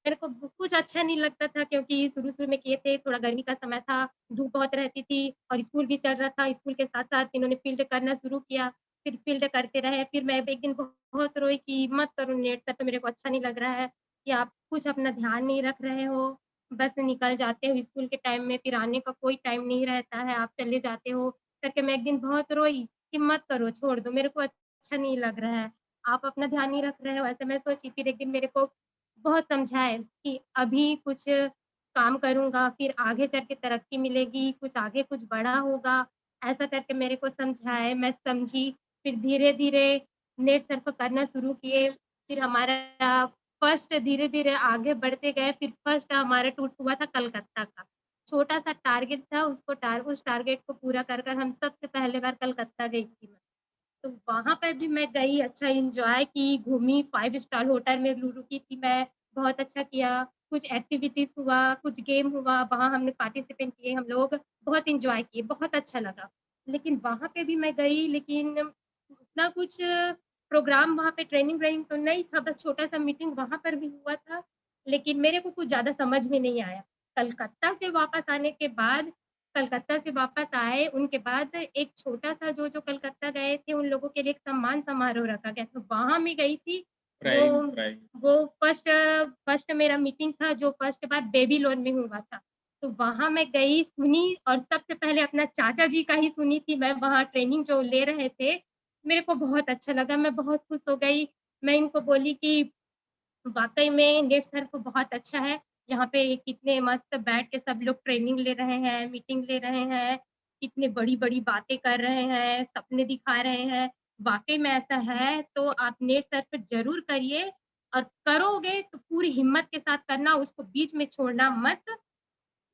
मेरे को कुछ अच्छा नहीं लगता था क्योंकि शुरू-शुरू में किए थे, थोड़ा गर्मी का समय था, धूप बहुत रहती थी और स्कूल भी चल रहा था। स्कूल के साथ-साथ इन्होंने फ़ील्ड करना शुरू किया, फिर फ़ील्ड करते रहे। फिर मैं एक दिन बहुत रोई कि मत करो नेट सर्फ, मेरे को अच्छा नहीं लग रहा है कि आप कुछ अपना ध्यान नहीं रख रहे हो, बस निकल जाते हो स्कूल के टाइम में, फिर आने का कोई टाइम नहीं रहता है, आप चले जाते हो करके मैं एक दिन बहुत रोई कि मत करो, छोड़ दो, मेरे को अच्छा नहीं लग रहा है। आप अपना ध्यान नहीं रख रहे हो, ऐसे मैं सोची। फिर एक दिन मेरे को बहुत समझाए कि अभी कुछ काम करूँगा, फिर आगे चल के तरक्की मिलेगी, कुछ आगे कुछ बड़ा होगा, ऐसा करके मेरे को समझाए, मैं समझी। फिर धीरे-धीरे नेट सर्फ करना शुरू किए, फिर हमारा फर्स्ट धीरे-धीरे आगे बढ़ते गए, फिर फर्स्ट हमारा टूर हुआ था कलकत्ता का। छोटा-सा टारगेट था, उस टारगेट को पूरा कर कर हम सबसे पहली बार कलकत्ता गई थी मैं। तो वहाँ पे भी मैं गई, अच्छा एन्जॉय की, घूमी, 5 स्टार होटल में रुकी थी मैं, बहुत अच्छा किया। कुछ एक्टिविटीज़ हुआ, कुछ गेम हुआ, वहाँ हमने पार्टिसिपेट किए हम लोग, बहुत एन्जॉय किए, बहुत अच्छा लगा। लेकिन वहाँ पे भी मैं गई, लेकिन उतना कुछ प्रोग्राम वहाँ पे ट्रेनिंग-व्रेनिंग तो नहीं था, बस छोटा-सा मीटिंग वहाँ पर भी हुआ था, लेकिन मेरे को कुछ ज़्यादा समझ में नहीं आया। कलकत्ता से वापस आने के बाद कलकत्ता से वापस आए, उनके बाद एक छोटा-सा जो कलकत्ता गए थे, उन लोगों के लिए एक सम्मान समारोह रखा गया था, वहाँ मैं गई थी। वो प्राइम प्राइम वो फर्स्ट फर्स्ट मेरा मीटिंग था, जो फर्स्ट बार बेबी लोन में हुआ था। तो वहाँ मैं गई, सुनी और सबसे पहले अपना चाचा जी का ही सुनी थी मैं, वहाँ ट्रेनिंग जो ले रहे थे, मेरे को बहुत अच्छा लगा, मैं बहुत खुश हो गई। मैं इनको बोली कि वाक़ई में नेट सर्फ बहुत अच्छा है। यहाँ पे कितने मस्त बैठ के सब लोग ट्रेनिंग ले रहे हैं, मीटिंग ले रहे हैं, कितनी बड़ी-बड़ी बातें कर रहे हैं, सपने दिखा रहे हैं। वाक़ई में ऐसा है तो आप नेट सर्फ ज़रूर करिए और करोगे तो पूरी हिम्मत के साथ करना, उसको बीच में छोड़ना मत,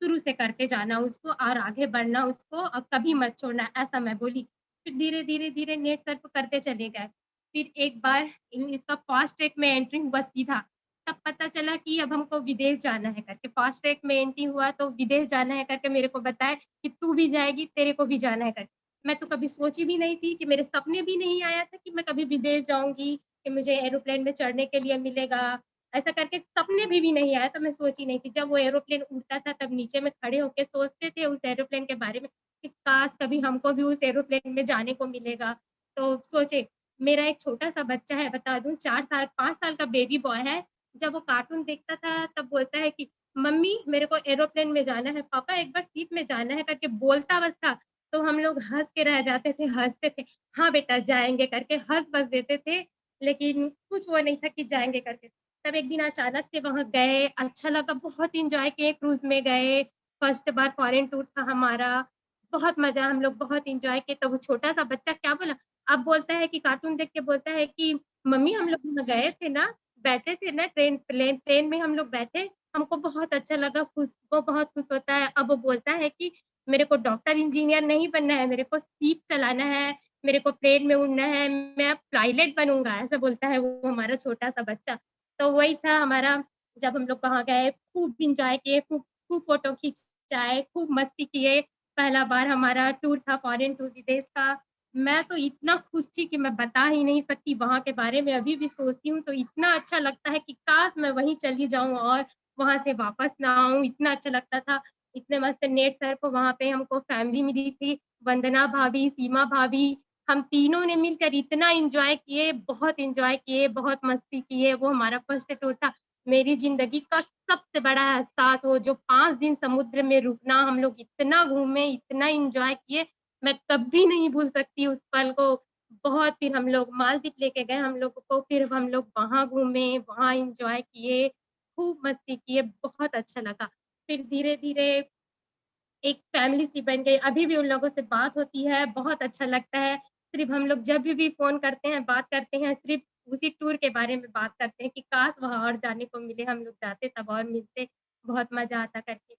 शुरू से करते जाना उसको और आगे बढ़ना उसको और कभी मत छोड़ना, ऐसा मैं बोली। फिर धीरे-धीरे नेट सर्फ करते चले गए। फिर एक बार इसका फास्ट ट्रैक में एंट्री हुआ सीधा, तब पता चला कि अब हमको विदेश जाना है करके, फास्ट ट्रैक में एंट्री हुआ तो विदेश जाना है करके मेरे को बताया कि तू भी जाएगी, तेरे को भी जाना है करके। मैं तो कभी सोची भी नहीं थी कि मेरे सपने भी नहीं आया था कि मैं कभी विदेश जाऊँगी, कि मुझे एरोप्लेन में चढ़ने के लिए मिलेगा। ऐसा करके सपने में भी नहीं आया, तो मैं सोची नहीं थी। जब वो एरोप्लेन उड़ता था तब नीचे में खड़े होके सोचते थे उस एरोप्लेन के बारे में कि काश कभी हमको भी उस एरोप्लेन में जाने को मिलेगा। तो सोचे मेरा एक छोटा-सा बच्चा है बता दूँ 4 साल 5 साल का बेबी बॉय है। जब वो कार्टून देखता था तब बोलता है कि मम्मी मेरे को एरोप्लेन में जाना है, पापा एक बार सीट में जाना है करके बोलता बस था। तो हम लोग हँस के रह जाते थे, हँसते थे। हाँ बेटा जाएँगे करके हँस बस देते थे, लेकिन कुछ वो नहीं था कि जाएँगे करके। तब एक दिन अचानक से वहाँ गए, अच्छा लगा, बहुत एन्जॉय किए, क्रूज़ में गए, फर्स्ट बार फॉरेन टूर था हमारा, बहुत मज़ा हम लोग बहुत एन्जॉय किए, तो वो छोटा-सा बच्चा क्या बोला, अब बोलता है कि कार्टून देख के बोलता है कि मम्मी हम लोग वहाँ गए थे ना, बैठे थे ना ट्रेन में हम लोग बैठे, हमको बहुत अच्छा लगा, वो बहुत खुश होता है। अब वो बोलता है कि मेरे को डॉक्टर, इंजीनियर नहीं बनना है, मेरे को सीप चलाना है, मेरे को प्लेन में उड़ना है, मैं अब पायलट बनूँगा, ऐसा बोलता है वो हमारा छोटा-सा बच्चा। तो वही था हमारा जब हम लोग वहाँ गए, खूब एन्जॉय किए, खूब खूब फ़ोटो खिंचाए, खूब मस्ती किए। पहला बार हमारा टूर था फॉरेन टूर विदेश का। मैं तो इतना खुश थी कि मैं बता ही नहीं सकती, वहाँ के बारे में अभी भी सोचती हूँ तो इतना अच्छा लगता है कि काश मैं वहीं चली जाऊँ और वहाँ से वापस ना आऊँ, इतना अच्छा लगता था। इतने मस्त नेट सर्फ वहाँ पे हमको फैमिली मिली थी, वंदना भाभी, सीमा भाभी, हम तीनों ने मिलकर इतना एन्जॉय किए, बहुत एन्जॉय किए, बहुत मस्ती किए, वो हमारा फर्स्ट टूर था। मेरी ज़िंदगी का सबसे बड़ा एहसास वो जो 5 दिन समुद्र में रुकना, हम लोग इतना घूमे, इतना एन्जॉय किए, मैं कभी नहीं भूल सकती उस पल को। बहुत फिर हम लोग मालदीव लेके गए हम लोगों को, फिर हम लोग वहाँ घूमे, वहाँ एन्जॉय किए, खूब मस्ती किए, बहुत अच्छा लगा। फिर धीरे-धीरे एक फैमिली सी बन गई, अभी भी उन लोगों से बात होती है, बहुत अच्छा लगता है। सिर्फ़ हम लोग जब भी फ़ोन करते हैं, बात करते हैं, सिर्फ़ उसी टूर के बारे में बात करते हैं कि काश वहाँ और जाने को मिले, हम लोग जाते तब और मिलते, बहुत मज़ा आता करके।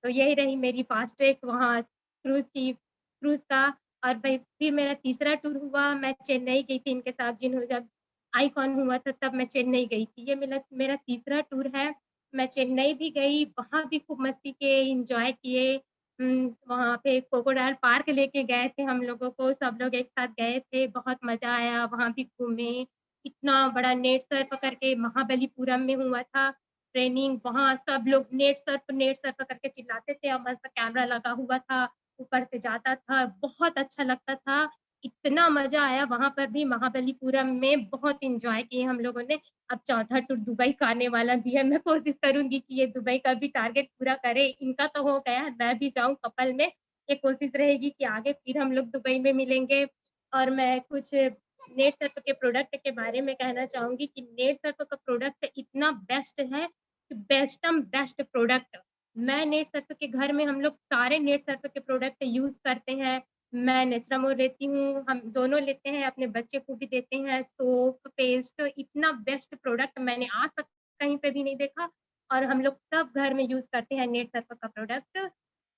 तो यही रही मेरी फ़ास्ट ट्रैक वहाँ क्रूज़ का और भई फिर मेरा तीसरा टूर हुआ, मैं चेन्नई गई थी इनके साथ जब आइकॉन हुआ था तब मैं चेन्नई गई थी। ये मेरा मेरा तीसरा टूर है, मैं चेन्नई भी गई, वहाँ भी खूब मस्ती किए, एन्जॉय किए। वहाँ पे क्रोकोडाइल पार्क लेके गए थे हम लोगों को, सब लोग एक साथ गए थे, बहुत मज़ा आया, वहाँ भी घूमे। इतना बड़ा नेट सर्फ करके महाबलीपुरम में हुआ था ट्रेनिंग, वहाँ सब लोग नेट सर्फ करके चिल्लाते थे और मस्त कैमरा लगा हुआ था, ऊपर से जाता था, बहुत अच्छा लगता था। इतना मज़ा आया वहाँ पर भी महाबलीपुरम में, बहुत एन्जॉय किए हम लोगों ने। अब चौथा टूर दुबई का आने वाला भी है, मैं कोशिश करूँगी कि ये दुबई का भी टारगेट पूरा करे। इनका तो हो गया है, मैं भी जाऊँ कपल में। ये कोशिश रहेगी कि आगे फिर हम लोग दुबई में मिलेंगे और मैं कुछ नेट सर्फ के प्रोडक्ट के बारे में कहना चाहूँगी कि नेट सर्फ का प्रोडक्ट इतना बेस्ट है कि बेस्टम बेस्ट प्रोडक्ट। मैं नेट सर्फ के घर में हम लोग सारे नेट सर्फ के प्रोडक्ट यूज़ करते हैं। मैं नेचुरामोर लेती हूँ, हम दोनों लेते हैं, अपने बच्चे को भी देते हैं, सोप, पेस्ट इतना बेस्ट प्रोडक्ट मैंने आज तक कहीं पे भी नहीं देखा और हम लोग सब घर में यूज़ करते हैं नेट सर्फ का प्रोडक्ट।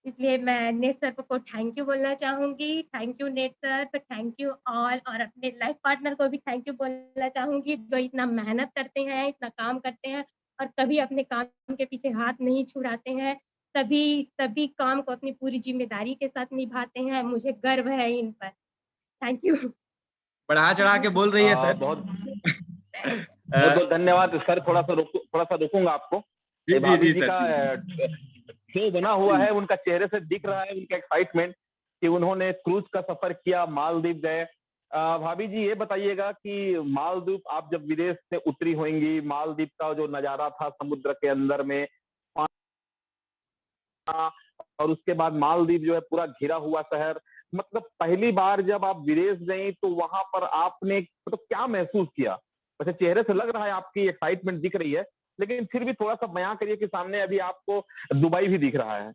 इसलिए मैं नेट सर्फ को थैंक यू बोलना चाहूँगी, thank you net Surf, thank you all और अपने लाइफ पार्टनर को भी थैंक यू बोलना चाहूँगी, जो इतना मेहनत करते हैं, इतना काम करते हैं और कभी अपने काम के पीछे हाथ नहीं छुड़ाते हैं। सभी सभी काम को अपनी पूरी ज़िम्मेदारी के साथ निभाते हैं, मुझे गर्व है इन पर। Thank you. बढ़ा-चढ़ा के बोल रही है सर। बहुत अ, बहुत धन्यवाद सर। थोड़ा सा रोकूंगा आपको। जी, ये जी, भाभी जी जी सर, का जी। शो बना हुआ जी। है, उनका चेहरे से दिख रहा है उनका एक्साइटमेंट कि उन्होंने क्रूज का सफर किया, मालदीव गए। भाभी जी ये बताइएगा कि मालदीव आप जब विदेश से उतरी होंगी, मालदीव का जो नजारा था समुद्र के अंदर में, और उसके बाद मालदीव जो है पूरा घिरा हुआ शहर, मतलब पहली बार जब आप विदेश गई तो वहां पर आपने मतलब क्या महसूस किया? वैसे चेहरे से लग रहा है आपकी एक्साइटमेंट दिख रही है, लेकिन फिर भी थोड़ा सा बयां करिए कि सामने अभी आपको दुबई भी दिख रहा है।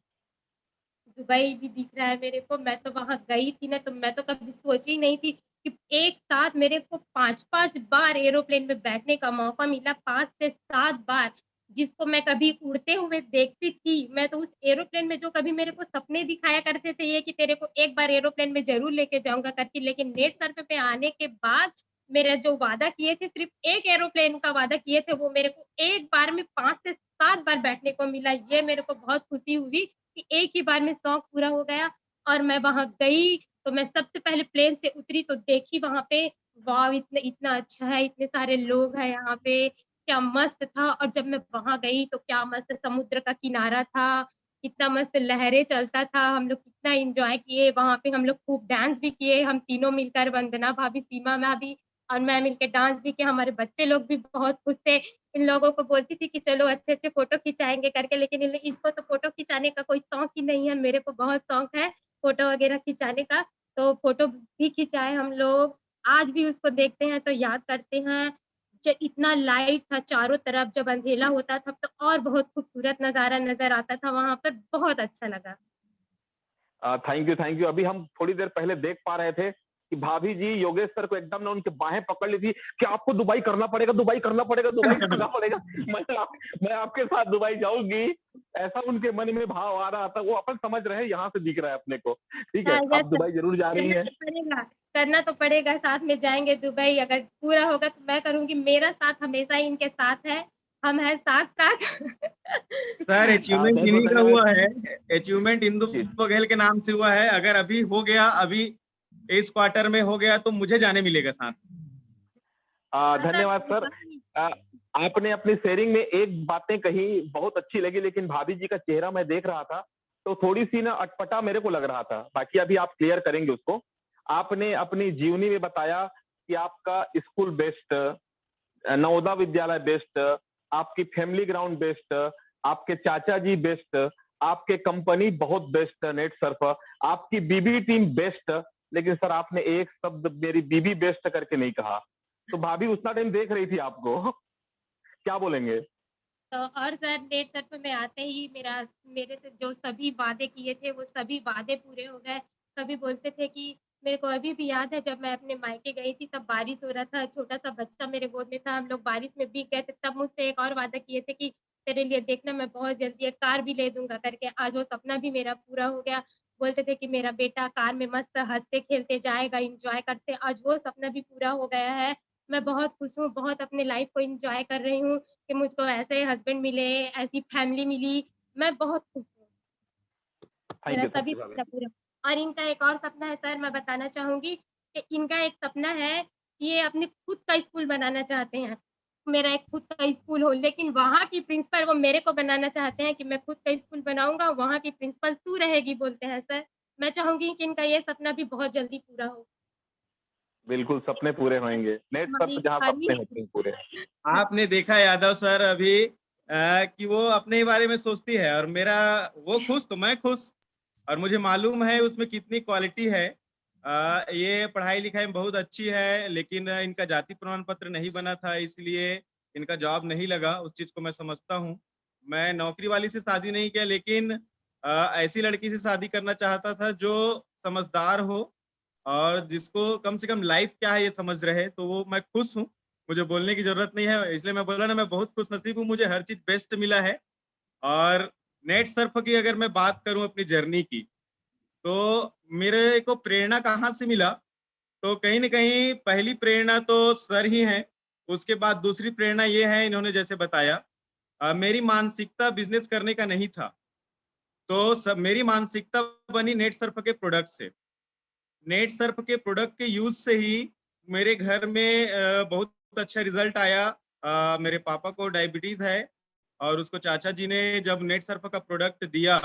दुबई भी दिख रहा है मेरे को, मैं तो वहाँ गई थी ना, तो मैं तो कभी सोची ही नहीं थी कि एक साथ मेरे को 5-5 बार एरोप्लेन में बैठने का मौका मिला, 5 से 7 बार, जिसको मैं कभी उड़ते हुए देखती थी। मैं तो उस एरोप्लेन में जो कभी मेरे को सपने दिखाया करते थे ये कि तेरे को एक बार एरोप्लेन में ज़रूर लेके जाऊँगा करके, लेकिन नेट सर्फ पे आने के बाद मेरा जो वादा किए थे, सिर्फ़ एक एरोप्लेन का वादा किए थे, वो मेरे को एक बार में 5 से 7 बार बैठने को मिला। ये मेरे को बहुत खुशी हुई कि एक ही बार में शौक पूरा हो गया और मैं वहाँ गई, तो मैं सबसे पहले प्लेन से उतरी तो देखी वहाँ पे, वॉव! इतना इतना अच्छा है, इतने सारे लोग हैं यहाँ पे, क्या मस्त था। और जब मैं वहाँ गई तो क्या मस्त समुद्र का किनारा था, कितना मस्त लहरें चलता था, हम लोग कितना एन्जॉय किए, वहाँ पे हम लोग खूब डांस भी किए, हम तीनों मिलकर वंदना भाभी, सीमा भाभी और मैं मिलके डांस भी किया, हमारे बच्चे लोग भी बहुत खुश थे। इन लोगों को बोलती थी कि चलो अच्छे-अच्छे फ़ोटो खिंचाएँगे करके, लेकिन इसको तो फ़ोटो खिंचाने का कोई शौक ही नहीं है, मेरे को बहुत शौक है फ़ोटो वगैरह खिंचाने का, तो फ़ोटो भी खिंचाए हम लोग। आज भी उसको देखते हैं तो याद करते हैं। इतना लाइट था चारों तरफ, जब अंधेला होता था तो और बहुत खूबसूरत नज़ारा नज़र आता था वहाँ पर, बहुत अच्छा लगा। Thank you. अभी हम थोड़ी देर पहले देख पा रहे थे कि भाभी जी योगेश सर को एकदम ना उनकी बाहें पकड़ ली थी कि आपको दुबई करना पड़ेगा, दुबई करना पड़ेगा, दुबई करना पड़ेगा। मैं आपके साथ दुबई जाऊंगी, ऐसा उनके मन में भाव आ रहा था। वो अपन समझ रहे हैं, यहाँ से दिख रहा है अपने को। ठीक है, हाँ, आप दुबई जरूर जा रही करना हैं। तो पड़ेगा, करना तो पड़ेगा, साथ में जाएँगे दुबई, अगर पूरा होगा तो मैं करूँगी, मेरा साथ हमेशा ही इनके साथ है, हम हैं साथ-साथ। सर अचीवमेंट बहुत बहुत इन्हीं का धन्यवाद हुआ है, अचीवमेंट इंदु जी। बघेल के नाम से हुआ है। अगर अभी हो गया, अभी इस क्वार्टर में हो गया तो मुझे जाने मिलेगा साथ। हाँ, सर धन्यवाद सर। आ, आपने अपनी शेयरिंग में एक बातें कही बहुत अच्छी लगी, लेकिन भाभी जी का चेहरा मैं देख रहा था तो थोड़ी सी ना अटपटा मेरे को लग रहा था। बाकी अभी आप क्लियर करेंगे उसको। आपने अपनी जीवनी में बताया कि आपका school best, Navodaya Vidyalaya best, आपकी फैमिली ग्राउंड बेस्ट, आपके चाचा जी बेस्ट, आपके कंपनी बहुत बेस्ट नेट सर्फ, आपकी बीबी टीम बेस्ट। लेकिन सर आपने एक शब्द मेरी बीबी बेस्ट करके नहीं कहा, तो भाभी उतना टाइम देख रही थी आपको। क्या बोलेंगे? तो और सर नेट सर्फ में आते ही मेरे से जो सभी वादे किए थे, वो सभी वादे पूरे हो गए। सभी बोलते थे कि मेरे को अभी भी याद है जब मैं अपने मायके गई थी तब बारिश हो रहा था, छोटा-सा बच्चा मेरे गोद में था, हम लोग बारिश में भीग गए थे, तब मुझसे एक और वादा किए थे कि तेरे लिए देखना मैं बहुत जल्दी एक कार भी ले दूँगा करके। आज वो सपना भी मेरा पूरा हो गया। बोलते थे कि मेरा बेटा कार में मस्त हँसते-खेलते जाएगा, एन्जॉय करते, आज वो सपना भी पूरा हो गया है। मैं बहुत खुश हूँ, बहुत अपने लाइफ़ को एन्जॉय कर रही हूँ। कि मुझको ऐसे हस्बैंड मिले, ऐसी फैमिली मिली, मैं बहुत खुश हूँ। मेरा थैंक सभी यू भाभी। सपना पूरा और इनका एक और सपना है सर मैं बताना चाहूँगी कि इनका एक सपना है कि ये अपने खुद का स्कूल बनाना चाहते हैं। मेरा एक खुद का स्कूल हो, लेकिन वहाँ की प्रिंसिपल वो मेरे को बनाना चाहते हैं कि मैं खुद का स्कूल बनाऊँगा, वहाँ की प्रिंसिपल तू रहेगी बोलते हैं सर। मैं चाहूँगी कि इनका ये सपना भी बहुत जल्दी पूरा हो। बिल्कुल सपने पूरे होंगे, नेट सर्फ हमारी जहाँ सपने ख़ाली होते हैं पूरे। आपने देखा यादव सर अभी कि वो अपने ही बारे में सोचती है और मेरा वो खुश तो मैं खुश और मुझे मालूम है उसमें कितनी क्वालिटी है। ये पढ़ाई लिखाई में बहुत अच्छी है, लेकिन इनका जाति प्रमाण पत्र नहीं बना था, इसलिए इनका जॉब नहीं लगा। उस चीज को मैं समझता हूँ। मैं नौकरी वाली से शादी नहीं किया, लेकिन ऐसी लड़की से शादी करना चाहता था जो समझदार हो और जिसको कम से कम लाइफ क्या है ये समझ रहे। तो वो मैं खुश हूँ, मुझे बोलने की जरूरत नहीं है, इसलिए मैं बोला ना मैं बहुत खुश नसीब हूँ, मुझे हर चीज बेस्ट मिला है। और नेट सर्फ की अगर मैं बात करूं अपनी जर्नी की, तो मेरे को प्रेरणा कहाँ से मिला? तो कहीं न कहीं पहली प्रेरणा तो सर ही हैं, उसके बाद दूसरी प्रेरणा ये है इन्होंने जैसे बताया। मेरी मानसिकता बिज़नेस करने का नहीं था, तो सब मेरी मानसिकता बनी नेट सर्फ के प्रोडक्ट से। नेट सर्फ के प्रोडक्ट के यूज़ से ही मेरे घर में बहुत अच्छा रिज़ल्ट आया। मेरे पापा को डायबिटीज़ है और उसको चाचा जी ने जब नेट सर्फ का प्रोडक्ट दिया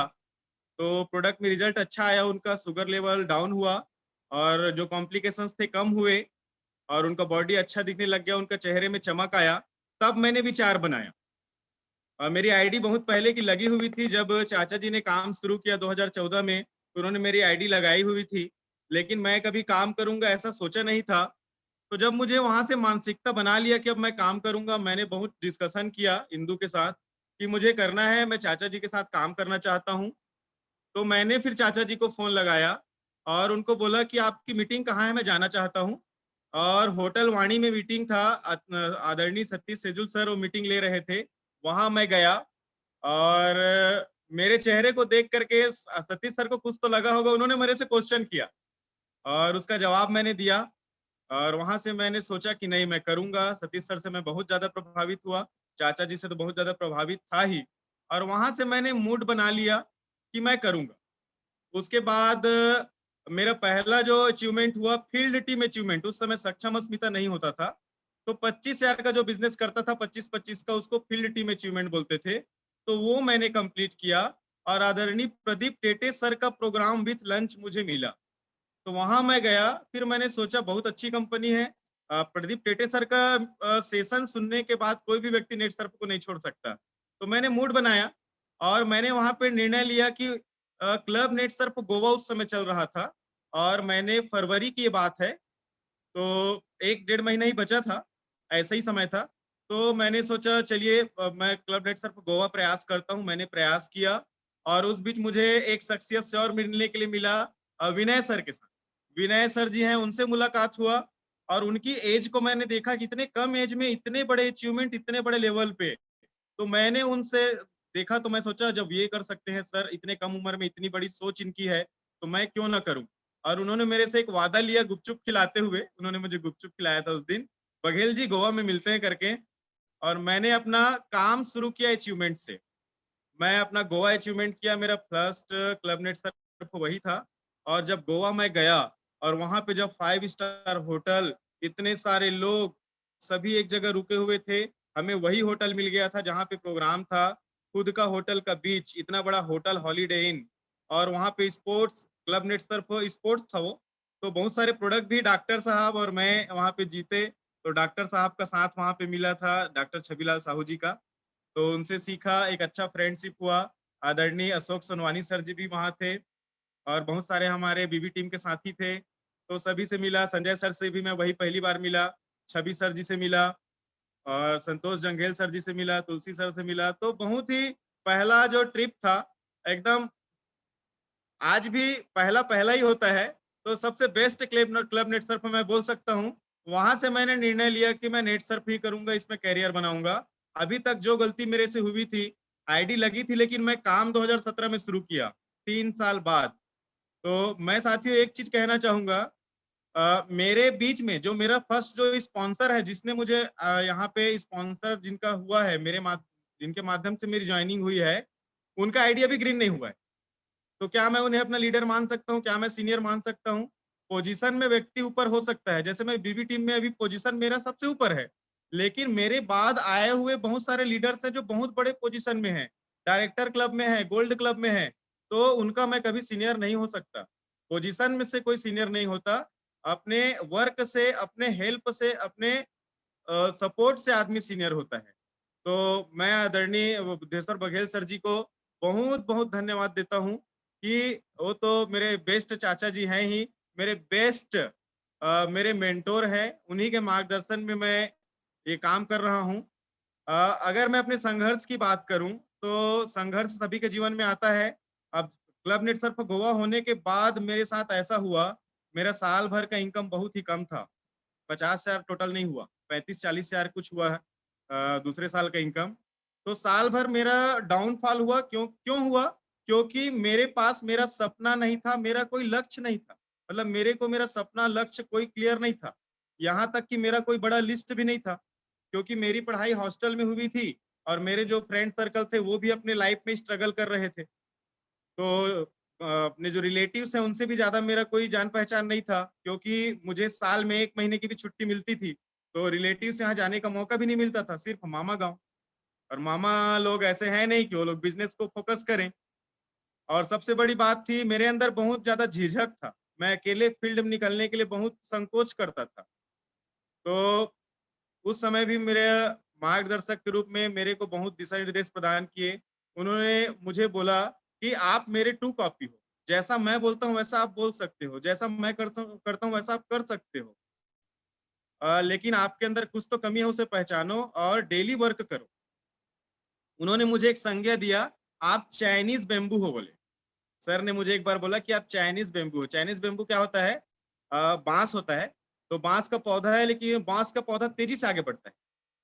तो प्रोडक्ट में रिजल्ट अच्छा आया, उनका शुगर लेवल डाउन हुआ और जो कॉम्प्लिकेशंस थे कम हुए और उनका बॉडी अच्छा दिखने लग गया, उनका चेहरे में चमक आया। तब मैंने विचार बनाया। मेरी आईडी बहुत पहले की लगी हुई थी, जब चाचा जी ने काम शुरू किया 2014 में, तो उन्होंने मेरी आईडी लगाई हुई थी, लेकिन मैं कभी काम करूँगा ऐसा सोचा नहीं था। तो जब मुझे वहाँ से मानसिकता बना लिया कि अब मैं काम करूँगा, मैंने बहुत डिस्कशन किया इंदु के साथ कि मुझे करना है, मैं चाचा जी के साथ काम करना चाहता हूँ। तो मैंने फिर चाचा जी को फ़ोन लगाया और उनको बोला कि आपकी मीटिंग कहाँ है? मैं जाना चाहता हूँ। और होटल वाणी में मीटिंग था। आदरणीय सतीश सेजुल सर वो मीटिंग ले रहे थे, वहां मैं गया और मेरे चेहरे को देख करके सतीश सर को कुछ तो लगा होगा, उन्होंने मेरे से क्वेश्चन किया और उसका जवाब मैंने दिया और वहां से मैंने सोचा कि नहीं मैं करूंगा। सतीश सर से मैं बहुत ज्यादा प्रभावित हुआ, चाचा जी से तो बहुत ज्यादा प्रभावित था ही, और वहां से मैंने मूड बना लिया कि मैं करूंगा। उसके बाद मेरा पहला जो अचीवमेंट हुआ फील्ड टीम अचीवमेंट, उस समय सक्षम अस्मिता नहीं होता था, तो 25,000 का जो बिजनेस करता था 25-25 का, उसको फील्ड टीम अचीवमेंट बोलते थे, तो वो मैंने कंप्लीट किया और आदरणीय प्रदीप टेटे सर का प्रोग्राम विथ लंच मुझे मिला, तो वहां मैं गया। फिर मैंने सोचा बहुत अच्छी कंपनी है, प्रदीप टेटे सर का सेशन सुनने के बाद कोई भी व्यक्ति नेट सर्फ को नहीं छोड़ सकता, तो मैंने मूड बनाया और मैंने वहां पे निर्णय लिया कि क्लब नेट सर्फ गोवा उस समय चल रहा था और मैंने फरवरी की ये बात है, तो 1 डेढ़ महीना ही बचा था, ऐसा ही समय था, तो मैंने सोचा चलिए मैं क्लब नेट सर्फ गोवा प्रयास करता हूँ। मैंने प्रयास किया और उस बीच मुझे एक शख्सियत से और मिलने के लिए मिला, विनय सर के साथ। विनय सर जी हैं, उनसे मुलाकात हुआ और उनकी एज को मैंने देखा कि इतने कम एज में इतने बड़े अचीवमेंट, इतने बड़े लेवल पे, तो मैंने उनसे देखा तो मैं सोचा जब ये कर सकते हैं सर, इतने कम उम्र में इतनी बड़ी सोच इनकी है, तो मैं क्यों ना करूं। और उन्होंने मेरे से एक वादा लिया गुपचुप खिलाते हुए, उन्होंने मुझे गुपचुप खिलाया था उस दिन, बघेल जी गोवा में मिलते हैं करके, और मैंने अपना काम शुरू किया अचीवमेंट से। मैं अपना गोवा अचीवमेंट किया, मेरा फर्स्ट क्लब नेट सर्फ वही था। और जब गोवा में गया और वहां पे जब 5 स्टार होटल, इतने सारे लोग, सभी एक जगह रुके हुए थे, हमें वही होटल मिल गया था जहाँ पे प्रोग्राम था, खुद का होटल का बीच, इतना बड़ा होटल हॉलीडे इन, और वहाँ पे sports club net Surf sports था वो, तो बहुत सारे प्रोडक्ट भी डॉक्टर साहब और मैं वहाँ पे जीते। तो डॉक्टर साहब का साथ वहाँ पे मिला था, डॉक्टर छबीलाल साहू जी का, तो उनसे सीखा, एक अच्छा फ्रेंडशिप हुआ। आदरणीय अशोक सोनवानी सर जी भी वहाँ थे और बहुत सारे हमारे बीबी टीम के साथी थे, तो सभी से मिला। संजय सर से भी मैं वही पहली बार मिला, छवि सर जी से मिला और संतोष जंघेल सर जी से मिला, तुलसी सर से मिला। तो बहुत ही पहला जो ट्रिप था, एकदम आज भी पहला पहला ही होता है, तो सबसे बेस्ट क्लब नेट सर्फ मैं बोल सकता हूँ। वहां से मैंने निर्णय लिया कि मैं नेट सर्फ ही करूंगा, इसमें कैरियर बनाऊंगा। अभी तक जो गलती मेरे से हुई थी, आईडी लगी थी लेकिन मैं काम 2017 में शुरू किया, 3 साल बाद। तो मैं साथियों एक चीज कहना चाहूंगा, मेरे बीच में जो मेरा फर्स्ट जो स्पॉन्सर है, जिसने मुझे यहाँ पे स्पॉन्सर जिनका हुआ है, जिनके माध्यम से मेरी ज्वाइनिंग हुई है, उनका आईडी अभी ग्रीन नहीं हुआ है। तो क्या मैं उन्हें अपना लीडर मान सकता हूँ? क्या मैं सीनियर मान सकता हूँ? पोजीशन में व्यक्ति ऊपर हो सकता है, जैसे मैं बीबी टीम में अभी पोजीशन मेरा सबसे ऊपर है, लेकिन मेरे बाद आए हुए बहुत सारे लीडर्स हैं जो बहुत बड़े पोजीशन में हैं, डायरेक्टर क्लब में है, गोल्ड क्लब में है, तो उनका मैं कभी सीनियर नहीं हो सकता। पोजीशन में से कोई सीनियर नहीं होता, अपने वर्क से, अपने हेल्प से, अपने सपोर्ट से आदमी सीनियर होता है। तो मैं आदरणीय बुद्धेश्वर बघेल सर जी को बहुत बहुत धन्यवाद देता हूँ कि वो तो मेरे बेस्ट चाचा जी हैं ही, मेरे बेस्ट मेरे मेंटोर हैं, उन्हीं के मार्गदर्शन में मैं ये काम कर रहा हूँ। अगर मैं अपने संघर्ष की बात करूं, तो संघर्ष सभी के जीवन में आता है। अब क्लब नेट सर्फ गोवा होने के बाद मेरे साथ ऐसा हुआ, मेरा साल भर का इनकम बहुत ही कम था, 50,000 टोटल नहीं हुआ, 35-40,000 कुछ हुआ है दूसरे साल का इनकम। तो साल भर मेरा डाउनफॉल हुआ। क्यों क्यों हुआ? क्योंकि मेरे पास मेरा सपना नहीं था, मेरा कोई लक्ष्य नहीं था, मतलब मेरे को मेरा सपना लक्ष्य कोई क्लियर नहीं था, यहाँ तक कि मेरा कोई बड़ा लिस्ट भी नहीं था, क्योंकि मेरी पढ़ाई हॉस्टल में हुई थी और मेरे जो फ्रेंड सर्कल थे वो भी अपने लाइफ में स्ट्रगल कर रहे थे। तो अपने जो रिलेटिव्स हैं उनसे भी ज्यादा मेरा कोई जान पहचान नहीं था, क्योंकि मुझे साल में 1 महीने की भी छुट्टी मिलती थी, तो रिलेटिव्स यहाँ जाने का मौका भी नहीं मिलता था, सिर्फ मामा गाँव। और मामा लोग ऐसे हैं नहीं कि वो लोग बिजनेस को फोकस करें। और सबसे बड़ी बात थी, मेरे अंदर बहुत ज्यादा झिझक था, मैं अकेले फील्ड में निकलने के लिए बहुत संकोच करता था। तो उस समय भी मेरे मार्गदर्शक के रूप में मेरे को बहुत दिशा निर्देश प्रदान किए। उन्होंने मुझे बोला कि आप मेरे टू कॉपी हो, जैसा मैं बोलता हूँ वैसा आप बोल सकते हो, जैसा मैं करता हूँ वैसा आप कर सकते हो, लेकिन आपके अंदर कुछ तो कमी है, उसे पहचानो और डेली वर्क करो। उन्होंने मुझे एक संज्ञा दिया, आप चाइनीज बेम्बू हो बोले। सर ने मुझे एक बार बोला कि आप चाइनीज बेम्बू हो। चाइनीज बेम्बू क्या होता है? बांस होता है, तो बांस का पौधा है, लेकिन बांस का पौधा तेजी से आगे बढ़ता है।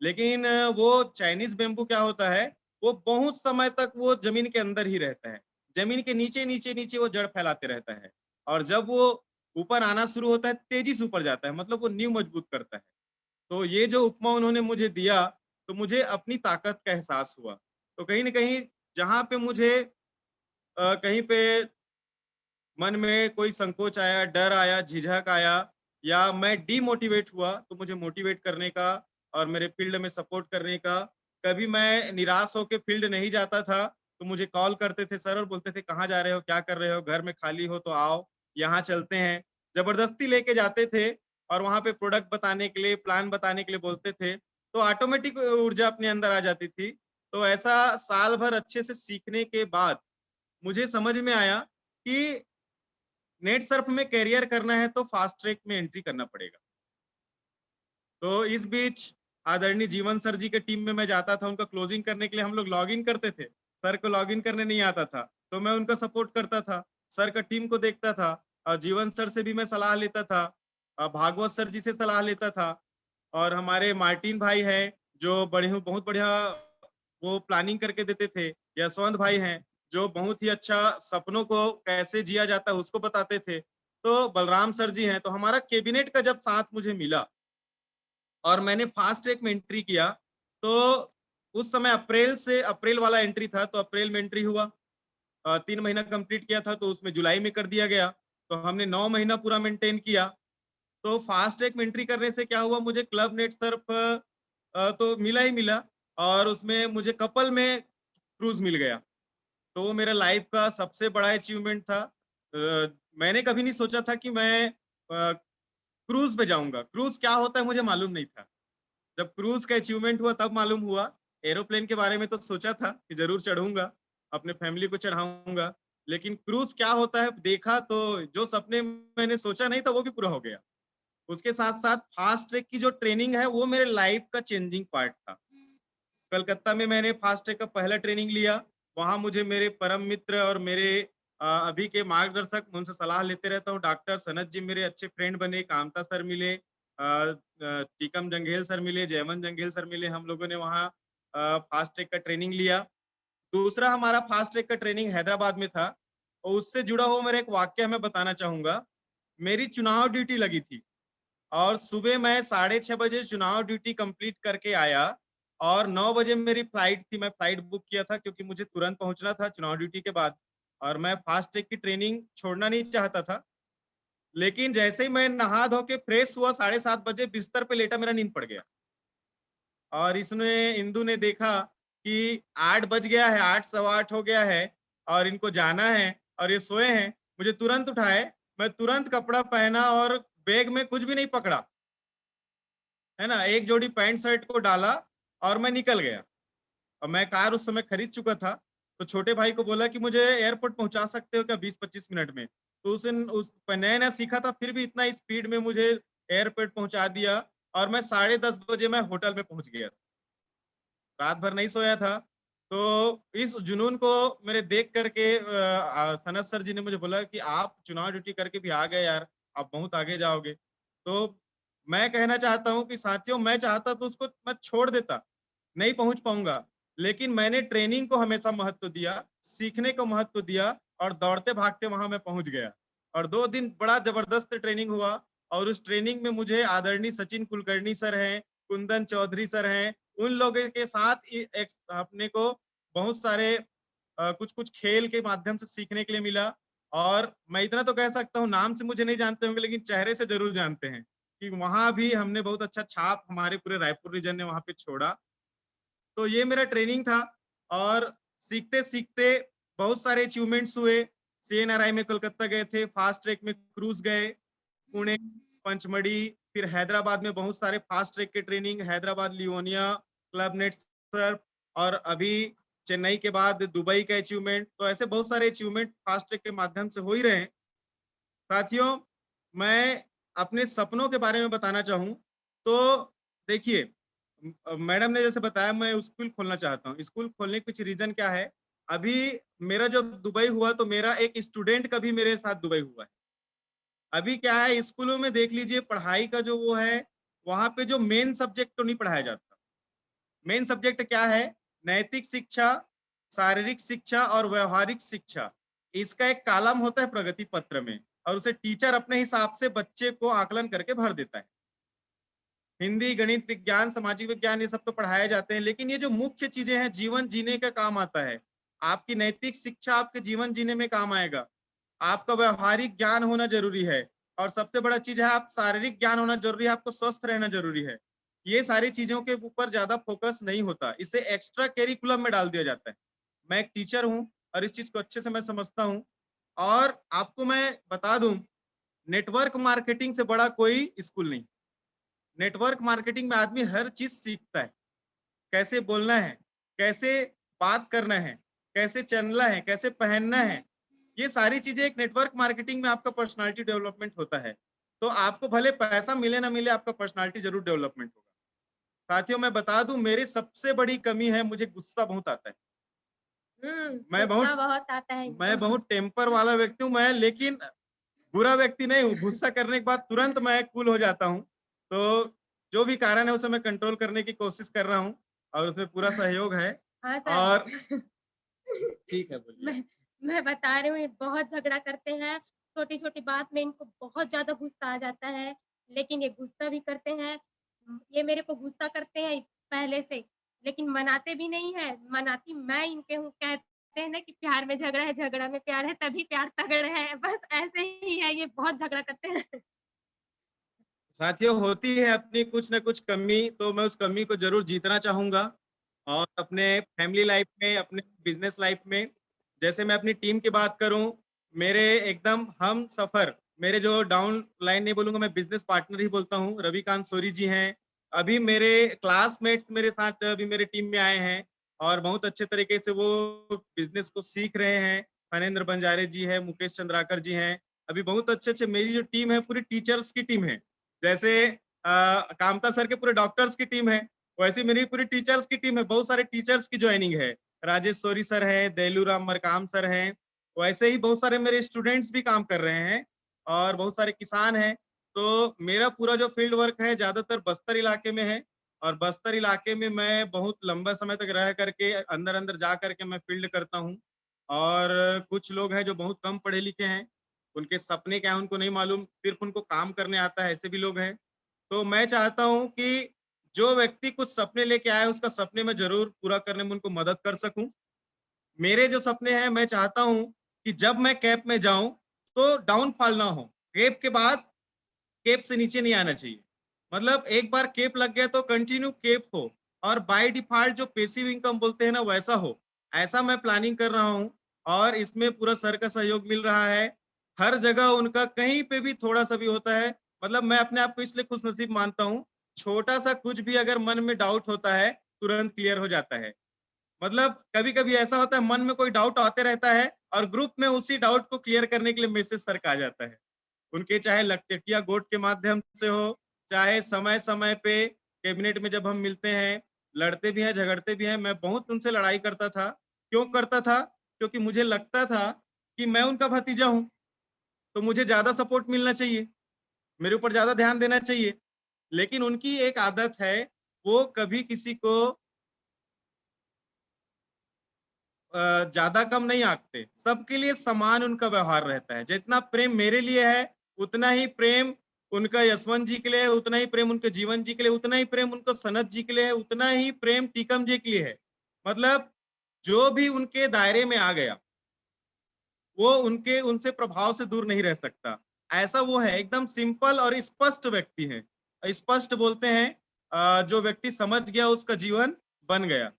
लेकिन वो चाइनीज बेम्बू क्या होता है, वो बहुत समय तक वो जमीन के अंदर ही रहता है। जमीन के नीचे नीचे नीचे वो जड़ फैलाते रहता है, और जब वो ऊपर आना शुरू होता है तेजी से ऊपर जाता है, मतलब वो नींव मजबूत करता है। तो ये जो उपमा उन्होंने मुझे दिया, तो मुझे अपनी ताकत का एहसास हुआ। तो कहीं न कहीं जहाँ पे मुझे कहीं पे मन में कोई संकोच आया, डर आया, झिझक आया, या मैं डीमोटिवेट हुआ, तो मुझे मोटिवेट करने का और मेरे फील्ड में सपोर्ट करने का, कभी मैं निराश होके फील्ड नहीं जाता था, तो मुझे कॉल करते थे सर और बोलते थे, "कहाँ जा रहे हो? क्या कर रहे हो? घर में खाली हो तो आओ, यहाँ चलते हैं।" ज़बरदस्ती लेके जाते थे और वहाँ पे प्रोडक्ट बताने के लिए, प्लान बताने के लिए बोलते थे, तो ऑटोमेटिक ऊर्जा अपने अंदर आ जाती थी। तो ऐसा साल भर अच्छे से सीखने के बाद मुझे समझ में आया कि नेट सर्फ में करियर करना है तो फास्ट ट्रैक में एंट्री करना पड़ेगा। तो इस बीच आदरणीय जीवन सर जी के टीम में मैं जाता था, उनका क्लोजिंग करने के लिए हम लोग लॉगिन करते थे। सर को लॉगिन करने नहीं आता था, तो मैं उनका सपोर्ट करता था। सर का टीम को देखता था, जीवन सर से भी मैं सलाह लेता था, भागवत सर जी से सलाह लेता था, और हमारे मार्टिन भाई हैं, जो बहुत बढ़िया वो प्लानिंग करके देते थे। यशवंत भाई हैं, जो बहुत ही अच्छा सपनों को कैसे जिया जाता है उसको बताते थे। तो बलराम सर जी हैं, तो हमारा कैबिनेट का जब साथ मुझे मिला और मैंने फास्ट ट्रैक में एंट्री किया, तो उस समय अप्रैल वाला एंट्री था, तो अप्रैल में एंट्री हुआ। 3 महीना कंप्लीट किया था, तो उसमें जुलाई में कर दिया गया। तो हमने 9 महीना पूरा मेंटेन किया। तो फास्ट ट्रैक में एंट्री करने से क्या हुआ, मुझे क्लब नेट सर्फ तो मिला ही मिला, और उसमें मुझे कपल में क्रूज़ मिल गया। तो वो मेरा लाइफ का सबसे बड़ा अचीवमेंट था। मैंने कभी नहीं सोचा था कि मैं क्रूज़ पे जाऊँगा। क्रूज़ क्या होता है मुझे मालूम नहीं था। जब क्रूज़ का अचीवमेंट हुआ तब मालूम हुआ। एरोप्लेन के बारे में तो सोचा था कि ज़रूर चढ़ूँगा, अपने फैमिली को चढ़ाऊँगा। लेकिन क्रूज़ क्या होता है देखा, तो जो सपने मैंने सोचा नहीं था वो भी पूरा हो गया। उसके साथ-साथ फास्ट ट्रैक की जो ट्रेनिंग है वो मेरे लाइफ का चेंजिंग पार्ट था। कलकत्ता में मैंने फास्ट ट्रैक का पहला ट्रेनिंग लिया। वहाँ मुझे मेरे परम मित्र और मेरे अभी के मार्गदर्शक, मैं उनसे सलाह लेते रहता हूँ। डॉक्टर सनत जी मेरे अच्छे फ्रेंड बने, कामता सर मिले, टीकम जंघेल सर मिले, जयवंत जंघेल सर मिले। हम लोगों ने वहाँ फास्ट ट्रैक का ट्रेनिंग लिया। दूसरा हमारा फास्ट ट्रैक का ट्रेनिंग हैदराबाद में था, और उससे जुड़ा हुआ मेरा एक वाकया मैं बताना चाहूँगा। मेरी चुनाव ड्यूटी लगी थी, और सुबह मैं 6:30 बजे चुनाव ड्यूटी कंप्लीट करके आया, और 9 बजे मेरी फ्लाइट थी। मैं फ्लाइट बुक किया था क्योंकि मुझे तुरंत पहुंचना था चुनाव ड्यूटी के बाद, और मैं फास्ट ट्रैक की ट्रेनिंग छोड़ना नहीं चाहता था। लेकिन जैसे ही मैं नहा धो के फ्रेश हुआ, 7:30 बजे बिस्तर पे लेटा, मेरा नींद पड़ गया, और इसने इंदु ने देखा कि 8 बज गया है, 8 सवा 8 हो गया है और इनको जाना है और ये सोए हैं। मुझे तुरंत उठाए, मैं तुरंत कपड़ा पहना और बैग में कुछ भी नहीं पकड़ा, है ना? एक जोड़ी पैंट शर्ट को डाला और मैं निकल गया। और मैं कार उस समय खरीद चुका था, तो छोटे भाई को बोला कि मुझे एयरपोर्ट पहुँचा सकते हो क्या 20-25 मिनट में? तो उस नया-नया सीखा था, फिर भी इतना स्पीड में मुझे एयरपोर्ट पहुँचा दिया, और मैं 10:30 बजे मैं होटल में पहुँच गया। रात भर नहीं सोया था। तो इस जुनून को मेरे देख कर के सनत सर जी ने मुझे बोला कि आप चुनाव ड्यूटी करके भी आ गए यार, आप बहुत आगे जाओगे। तो मैं कहना चाहता हूँ कि साथियों, मैं चाहता तो उसको मैं छोड़ देता, नहीं पहुँच पाऊँगा। लेकिन मैंने ट्रेनिंग को हमेशा महत्व दिया, सीखने को महत्व दिया, और दौड़ते-भागते वहाँ मैं पहुँच गया। और 2 दिन बड़ा ज़बरदस्त ट्रेनिंग हुआ, और उस ट्रेनिंग में मुझे आदरणीय सचिन कुलकर्णी सर हैं, कुंदन चौधरी सर हैं, उन लोगों के साथ अपने को बहुत सारे कुछ-कुछ खेल के माध्यम से सीखने के लिए मिला। और मैं इतना तो कह सकता हूँ, नाम से मुझे नहीं जानते होंगे लेकिन चेहरे से ज़रूर जानते हैं, कि वहाँ भी हमने बहुत अच्छा छाप हमारे पूरे रायपुर रीजन ने वहाँ पे छोड़ा। तो ये मेरा ट्रेनिंग था, और सीखते-सीखते बहुत सारे अचीवमेंट्स हुए। सीएनआरआई में कोलकाता गए थे, फास्ट ट्रैक में क्रूज़ गए, पुणे, पंचमढ़ी, फिर हैदराबाद में बहुत सारे फास्ट ट्रैक के training, Hyderabad Leonia, club net Surf, और अभी चेन्नई के बाद दुबई का अचीवमेंट। तो ऐसे बहुत सारे अचीवमेंट फास्ट ट्रैक के माध्यम से हो ही रहे हैं। साथियों, मैं अपने सपनों के बारे में बताना चाहूँ, तो देखिए, मैडम ने जैसे बताया मैं स्कूल खोलना चाहता हूँ। स्कूल खोलने के पीछे रीज़न क्या है? अभी मेरा जो दुबई हुआ, तो मेरा एक स्टूडेंट का भी मेरे साथ दुबई हुआ है। अभी क्या है, स्कूलों में देख लीजिए पढ़ाई का जो वो है, वहाँ पे जो मेन सब्जेक्ट तो नहीं पढ़ाया जाता। मेन सब्जेक्ट क्या है? नैतिक शिक्षा, शारीरिक शिक्षा और व्यवहारिक शिक्षा। इसका एक कॉलम होता है प्रगति पत्र में और उसे टीचर अपने हिसाब से बच्चे को आकलन करके भर देता है। हिंदी, गणित, विज्ञान, सामाजिक विज्ञान ये सब तो पढ़ाए जाते हैं, लेकिन ये जो मुख्य चीजें हैं जीवन जीने का काम आता है। आपकी नैतिक शिक्षा आपके जीवन जीने में काम आएगा। आपका व्यवहारिक ज्ञान होना जरूरी है और सबसे बड़ा चीज है आप शारीरिक ज्ञान होना जरूरी है, आपको स्वस्थ रहना जरूरी है। ये सारी चीजों के ऊपर ज्यादा फोकस नहीं होता, इसे एक्स्ट्रा करिकुलम में डाल दिया जाता है। मैं एक टीचर हूँ और इस चीज को अच्छे से मैं समझता हूँ और आपको मैं बता दूं, नेटवर्क मार्केटिंग से बड़ा कोई स्कूल नहीं। नेटवर्क मार्केटिंग में आदमी हर चीज सीखता है, कैसे बोलना है, कैसे बात करना है, कैसे चलना है, कैसे पहनना है। ये सारी चीजें एक नेटवर्क मार्केटिंग में आपका पर्सनालिटी डेवलपमेंट होता है। तो आपको भले पैसा मिले ना मिले, आपका पर्सनालिटी जरूर डेवलपमेंट होगा। साथियों मैं बता दूं, मेरी सबसे बड़ी कमी है, मुझे गुस्सा बहुत आता है। मैं गुस्सा बहुत बहुत आता है मैं इनको। बहुत टेम्पर वाला व्यक्ति हूँ मैं, लेकिन बुरा व्यक्ति नहीं हूँ। गुस्सा करने के बाद तुरंत मैं कूल हो जाता हूँ। तो जो भी कारण है उसे मैं कंट्रोल करने की कोशिश कर रहा हूँ और उसमें पूरा सहयोग है। हाँ और सर। ठीक है, बोलिए। मैं बता रही हूँ, ये बहुत झगड़ा करते हैं, छोटी-छोटी बात में इनको बहुत ज़्यादा गुस्सा आ जाता है, लेकिन ये गुस्सा भी करते हैं। ये मेरे को गुस्सा करते हैं पहले से, लेकिन मनाते भी नहीं हैं, मनाती मैं इनके हूँ। कहते हैं ना कि प्यार में झगड़ा है, झगड़ा में प्यार है, तभी प्यार तगड़ा है, बस ऐसे ही है, ये बहुत झगड़ा करते हैं। साथियों होती है अपनी कुछ न कुछ कमी, तो मैं उस कमी को ज़रूर जीतना चाहूँगा और अपने फैमिली लाइफ़ में, अपने बिज़नेस लाइफ़ में, जैसे मैं अपनी टीम की बात करूँ, मेरे एकदम हमसफ़र, मेरे जो डाउन लाइन नहीं बोलूँगा, मैं बिज़नेस पार्टनर ही बोलता हूँ, रविकांत सोरी जी हैं। अभी मेरे क्लासमेट्स मेरे साथ अभी मेरे टीम में आए हैं और बहुत अच्छे तरीके से वो बिज़नेस को सीख रहे हैं। फनेंद्र बंजारे जी हैं, मुकेश चंद्राकर जी हैं। अभी बहुत अच्छे-अच्छे मेरी जो टीम है, पूरी टीचर्स की टीम है। जैसे कामता सर के पूरे डॉक्टर्स की टीम है, वैसे मेरी पूरी टीचर्स की टीम है, बहुत सारे टीचर्स की ज्वाइनिंग है। राजेश सोरी सर है, देलूराम मरकाम सर हैं, वैसे ही बहुत सारे मेरे स्टूडेंट्स भी काम कर रहे हैं और बहुत सारे किसान हैं। तो मेरा पूरा जो फील्ड वर्क है ज़्यादातर बस्तर इलाके में है और बस्तर इलाके में मैं बहुत लंबा समय तक रह करके अंदर-अंदर जा करके मैं फील्ड करता हूँ और कुछ लोग हैं जो बहुत कम पढ़े लिखे हैं, उनके सपने क्या हैं उनको नहीं मालूम, सिर्फ उनको काम करने आता है, ऐसे भी लोग हैं। तो मैं चाहता हूँ कि जो व्यक्ति कुछ सपने लेके आया है, उसका सपने मैं ज़रूर पूरा करने में उनको मदद कर सकूँ। मेरे जो सपने हैं, मैं चाहता हूँ कि जब मैं कैप में जाऊँ, तो डाउनफॉल ना हो। कैप के बाद केप से नीचे नहीं आना चाहिए। मतलब एक बार केप लग गया तो कंटिन्यू केप हो और बाय डिफ़ॉल्ट जो पैसिव इनकम बोलते हैं ना वैसा हो। ऐसा मैं प्लानिंग कर रहा हूँ और इसमें पूरा सर का सहयोग मिल रहा है। हर जगह उनका कहीं पे भी थोड़ा-सा भी होता है, मतलब मैं अपने आप को इसलिए खुशनसीब मानता हूँ, छोटा-सा कुछ भी अगर मन में डाउट होता है, तुरंत क्लियर हो जाता है। मतलब कभी-कभी ऐसा होता है मन में कोई डाउट आते रहता है और ग्रुप में उसी डाउट को क्लियर करने के लिए मैसेज सर का आ जाता है। उनके चाहे लखटकिया गोट के माध्यम से हो, चाहे समय-समय पे कैबिनेट में जब हम मिलते हैं, लड़ते भी हैं, झगड़ते भी हैं। मैं बहुत उनसे लड़ाई करता था। क्यों करता था? क्योंकि मुझे लगता था कि मैं उनका भतीजा हूँ, तो मुझे ज़्यादा सपोर्ट मिलना चाहिए, मेरे ऊपर ज़्यादा ध्यान देना चाहिए। लेकिन उनकी एक आदत है, वो कभी किसी को ज़्यादा कम नहीं आंकते, सबके लिए समान उनका व्यवहार रहता है। जितना प्रेम मेरे लिए है, उतना ही प्रेम उनका यशवंत जी के लिए है, उतना ही प्रेम उनके जीवन जी के लिए, उतना ही प्रेम उनको सनत जी के लिए है, उतना ही प्रेम टीकम जी के लिए है। मतलब जो भी उनके दायरे में आ गया, वो उनके उनसे प्रभाव से दूर नहीं रह सकता। ऐसा वो है, एकदम सिंपल और स्पष्ट व्यक्ति है। स्पष्ट बोलते हैं जो व्यक्ति समझ गया उसका जीवन बन गया।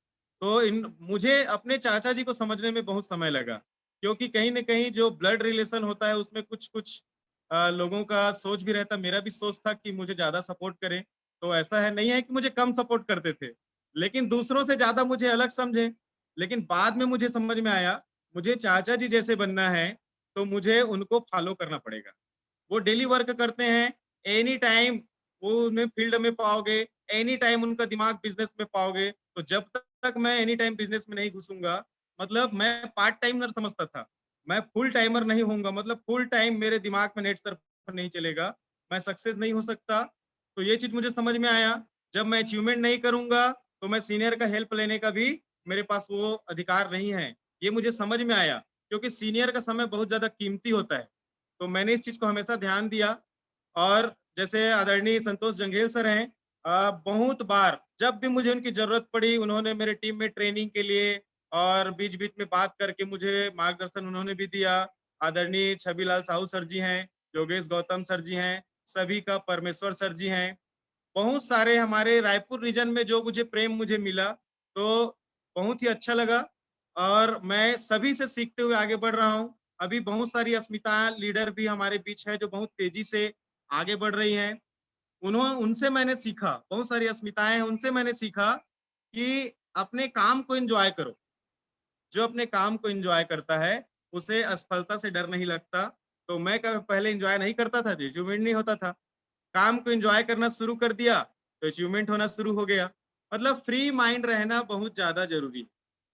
तो इन मुझे अपने चाचा जी को समझने में बहुत समय लगा, क्योंकि कहीं न कहीं जो ब्लड रिलेशन होता है उसमें कुछ-कुछ लोगों का सोच भी रहता है। मेरा भी सोच था कि मुझे ज़्यादा सपोर्ट करें, तो ऐसा है नहीं है कि मुझे कम सपोर्ट करते थे, लेकिन दूसरों से ज़्यादा मुझे अलग समझे। लेकिन बाद में मुझे समझ में आया मुझे चाचा जी जैसे बनना है, तो मुझे उनको फ़ॉलो करना पड़ेगा। वो डेली वर्क करते हैं, एनी टाइम वो उन्हें फील्ड में पाओगे, एनी टाइम उनका दिमाग बिज़नेस में पाओगे। तो जब तक मैं एनी टाइम बिज़नेस में नहीं घुसूँगा, मतलब मैं पार्ट टाइमर समझता था। मैं फुल टाइमर नहीं होऊँगा, मतलब फुल टाइम मेरे दिमाग में नेट सर नहीं चलेगा, मैं सक्सेस नहीं हो सकता। तो ये चीज़ मुझे समझ में आया, जब मैं अचीवमेंट नहीं करूँगा, तो मैं सीनियर का हेल्प लेने का भी मेरे पास वो अधिकार नहीं है। ये मुझे समझ में आया, क्योंकि सीनियर का समय बहुत ज़्यादा कीमती होता है। तो मैंने इस चीज़ को हमेशा ध्यान दिया और जैसे आदरणीय संतोष जंघेल सर हैं, बहुत बार जब भी मुझे उनकी ज़रूरत पड़ी, उन्होंने मेरे टीम में ट्रेनिंग के लिए और बीच-बीच में बात करके मुझे मार्गदर्शन उन्होंने भी दिया। आदरणीय छबिलाल साहू सर जी हैं, योगेश गौतम सर जी हैं, सभी का परमेश्वर सर जी हैं। बहुत सारे हमारे रायपुर रीजन में जो मुझे प्रेम मुझे मिला, तो बहुत ही अच्छा लगा और मैं सभी से सीखते हुए आगे बढ़ रहा हूँ। अभी बहुत सारी अस्मिता लीडर भी हमारे बीच है, जो बहुत तेज़ी से आगे बढ़ रही हैं। उनसे मैंने सीखा, बहुत सारी अस्मिताएँ हैं, उनसे मैंने सीखा कि अपने काम को एन्जॉय करो। जो अपने काम को एन्जॉय करता है, उसे असफलता से डर नहीं लगता। तो मैं क पहले एन्जॉय नहीं करता था, तो अचीवमेंट नहीं होता था। काम को एन्जॉय करना शुरू कर दिया, तो अचीवमेंट होना शुरू हो गया। मतलब फ्री माइंड रहना बहुत ज़्यादा ज़रूरी है।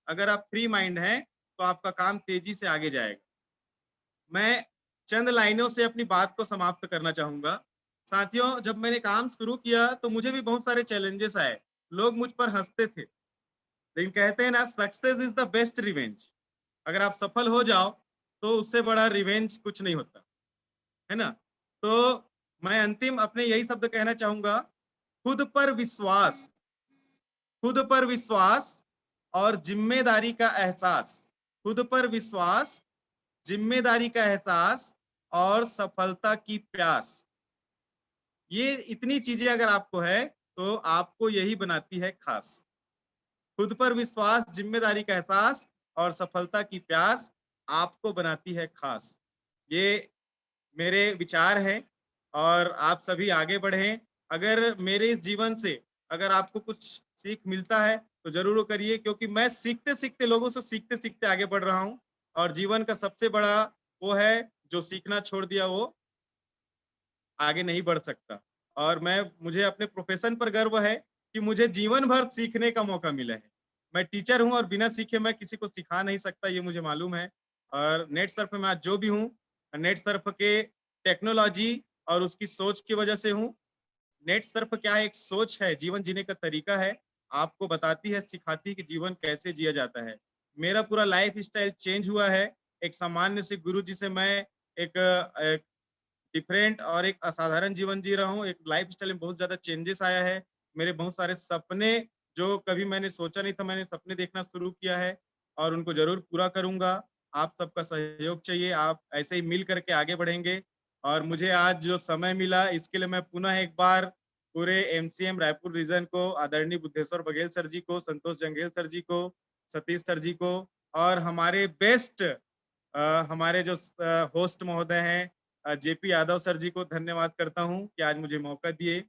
अगर आप फ्री माइंड हैं, तो आपका काम तेज़ी से आगे जाएगा। मैं चंद लाइनों से अपनी बात को समाप्त करना चाहूँगा। साथियों, जब मैंने काम शुरू किया, तो मुझे भी बहुत सारे चैलेंजेस आए। लोग मुझ पर हँसते थे, लेकिन कहते हैं ना, success is the best revenge. अगर आप सफल हो जाओ, तो उससे बड़ा रिवेंज कुछ नहीं होता, है ना? तो मैं अंतिम अपने यही शब्द कहना चाहूँगा, खुद पर विश्वास, खुद पर विश्वास और ज़िम्मेदारी का एहसास। खुद पर विश्वास, ज़िम्मेदारी का एहसास और सफलता की प्यास। ये इतनी चीज़ें अगर आपको है, तो आपको यही बनाती है ख़ास। खुद पर विश्वास, ज़िम्मेदारी का एहसास और सफलता की प्यास आपको बनाती है ख़ास। ये मेरे विचार हैं और आप सभी आगे बढ़ें। अगर मेरे इस जीवन से अगर आपको कुछ सीख मिलता है, तो ज़रूर वो करिए, क्योंकि मैं सीखते-सीखते लोगों से सीखते-सीखते आगे बढ़ रहा हूँ और जीवन का सबसे बड़ा वो है, जो सीखना छोड़ दिया वो आगे नहीं बढ़ सकता। और मुझे अपने प्रोफ़ेशन पर गर्व है कि मुझे जीवन भर सीखने का मौका मिला है। मैं टीचर हूँ और बिना सीखे मैं किसी को सिखा नहीं सकता, ये मुझे मालूम है। और नेटसर्फ में आज जो भी हूँ, नेटसर्फ के टेक्नोलॉजी और उसकी सोच की वजह से हूँ। नेटसर्फ क्या है, एक सोच है, जीवन जीने का तरीका है। आपको बताती है, सिखाती है कि जीवन कैसे जिया जाता है। मेरा पूरा लाइफ़स्टाइल चेंज हुआ है। एक सामान्य से गुरुजी से मैं एक डिफरेंट और एक असाधारण जीवन जी रहा हूँ। एक लाइफ़स्टाइल में बहुत ज़्यादा चेंजेस आया है। मेरे बहुत सारे सपने जो कभी मैंने सोचा नहीं था, मैंने सपने देखना शुरू किया है और उनको ज़रूर पूरा करूँगा। आप सबका सहयोग चाहिए, आप ऐसे ही मिल कर के आगे बढ़ेंगे और मुझे आज जो समय मिला, इसके लिए मैं पुनः एक बार पूरे एमसीएम रायपुर रीजन को, आदरणीय बुद्धेश्वर बघेल सर जी को, संतोष जंघेल सर जी को, सतीश सर जी को और हमारे बेस्ट हमारे जो होस्ट महोदय हैं, जेपी यादव सर जी को धन्यवाद करता हूँ कि आज मुझे मौका दिए।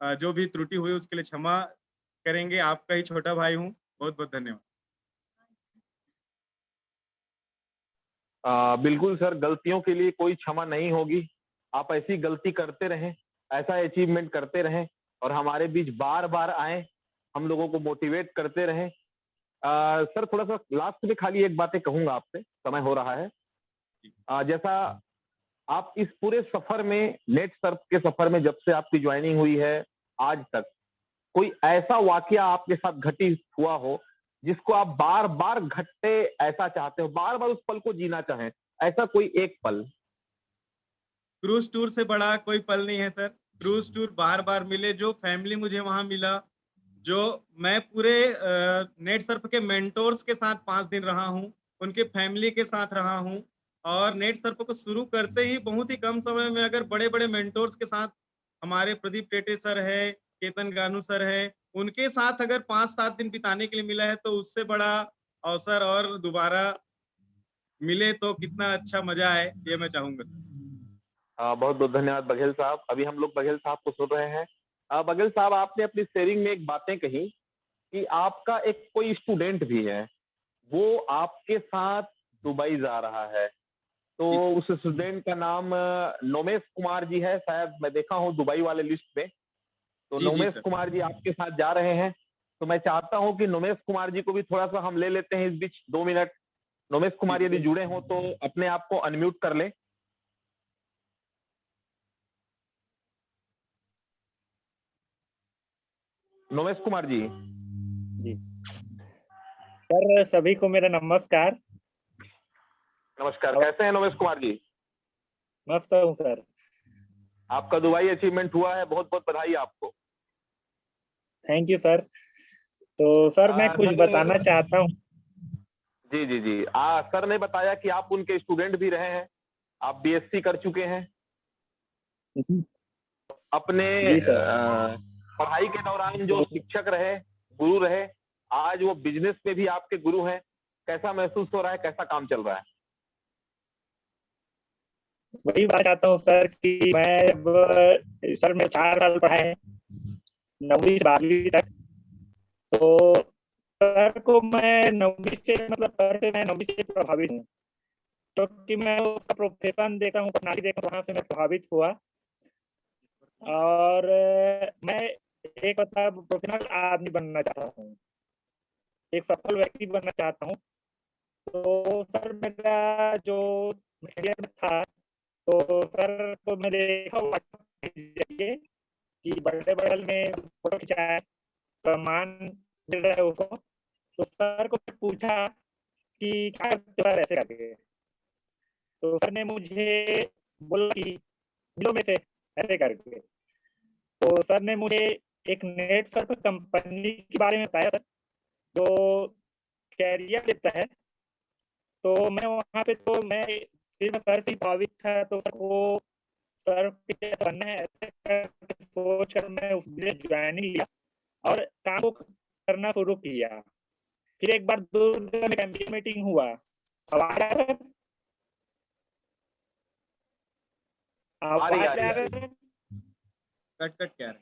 जो भी त्रुटि हुई उसके लिए क्षमा करेंगे, आपका ही छोटा भाई हूँ। बहुत-बहुत धन्यवाद। बिल्कुल सर, गलतियों के लिए कोई क्षमा नहीं होगी। आप ऐसी गलती करते रहें, ऐसा अचीवमेंट करते रहें और हमारे बीच बार-बार आएँ, हम लोगों को मोटिवेट करते रहें। सर थोड़ा-सा लास्ट में खाली एक बातें कहूँगा आपसे, समय हो रहा है। जैसा आप इस पूरे सफर में, नेट सर्फ के सफर में, जब से आपकी ज्वाइनिंग हुई है आज तक, कोई ऐसा वाकया आपके साथ घटित हुआ हो जिसको आप बार बार घटते ऐसा चाहते हो, बार बार उस पल को जीना चाहें, ऐसा कोई एक पल? क्रूज़ टूर से बड़ा कोई पल नहीं है सर। क्रूज़ टूर बार-बार मिले, जो फैमिली मुझे वहाँ मिला, जो मैं पूरे नेट सर्फ के मेंटोर्स के साथ 5 दिन रहा हूँ, उनके फैमिली के साथ रहा हूँ और नेट सर्फ को शुरू करते ही बहुत ही कम समय में अगर बड़े-बड़े मेंटोर्स के साथ हमारे प्रदीप टेटे सर है, केतन गानू सर है, उनके साथ अगर 5-7 दिन बिताने के लिए मिला है, तो उससे बड़ा अवसर और दोबारा मिले तो कितना अच्छा मज़ा आए, ये मैं चाहूँगा सर। बहुत-बहुत धन्यवाद बघेल साहब। अभी हम लोग बघेल साहब को सुन रहे हैं। बघेल साहब, आपने अपनी शेयरिंग में एक बातें कही कि आपका एक कोई स्टूडेंट भी है, वो आपके साथ दुबई जा रहा है। तो जी, सर। उस स्टूडेंट का नाम नोमेश कुमार जी है, शायद मैं देखा हूँ दुबई वाले लिस्ट में। तो जी, जी, नोमेश सर। कुमार जी आपके साथ जा रहे हैं। तो मैं चाहता हूँ कि नोमेश कुमार जी को भी थोड़ा-सा हम ले लेते हैं इस बीच 2 मिनट। नोमेश कुमार यदि बिल्कुल। जुड़े हों तो अपने आप को अनम्यूट कर लें। नोमेश कुमार जी। जी सर, सभी को मेरा नमस्कार। नमस्कार, कैसे हैं नोमेश कुमार जी? मस्त हूँ सर। आपका दुबई अचीवमेंट हुआ है, बहुत बहुत बधाई आपको। Thank you sir. तो सर मैं कुछ बताना चाहता हूँ। जी जी जी, सर ने बताया कि आप उनके स्टूडेंट भी रहे हैं, आप बीएससी कर चुके हैं। अपने जी सर। पढ़ाई के दौरान जो शिक्षक रहे, गुरु रहे, आज वो बिजनेस में भी आपके गुरु हैं। कैसा महसूस हो रहा है, कैसा काम चल रहा है? वही बात चाहता हूँ सर कि सर मैं 4 साल पढ़ा है, 9वीं से 12वीं तक। तो सर को मैं 9वीं से मतलब सर से मैं 9वीं से प्रभावित हूँ, क्योंकि मैं उसका प्रोफेशन देखा हूँ, पर्सनालिटी देखा हूँ, वहाँ से मैं प्रभावित हुआ। और मैं एक मतलब प्रोफेशनल आदमी बनना चाहता हूँ, एक सफल व्यक्ति बनना चाहता हूँ। तो सर मेरा जो मीडिया में था, तो सर को मैं देखा जरिए कि बर्थडे बगल में फोटो खिंचाया, सम्मान मिल रहा है उसको। तो सर को मैं पूछा कि क्या करते हो ऐसे करके। तो सर ने मुझे बोला कि मिलो में से ऐसे करके। तो सर ने मुझे एक नेट सर्फ कंपनी के बारे में बताया सर, जो कैरियर देता है। तो मैं वहाँ पे तो मैं फिर मैं सर से प्रभावित था। तो सर को सर बनना है ऐसे सोच कर मैं उस ज्वाइनिंग लिया और काम को करना शुरू किया। फिर एक बार दुर्ग में कैंपेन मीटिंग हुआ। आवाज आ रहा है? कट कट क्या है?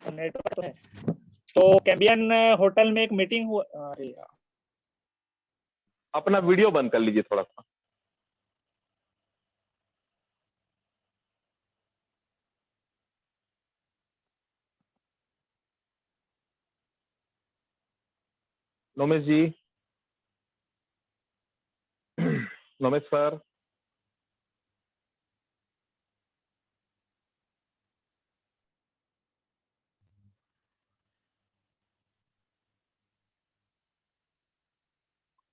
नेटवर्क तो है। तो कैंबियन होटल में एक मीटिंग हुआ। अरे यार, अपना वीडियो बंद कर लीजिए थोड़ा सा। नोमेश जी, नोमेश सर,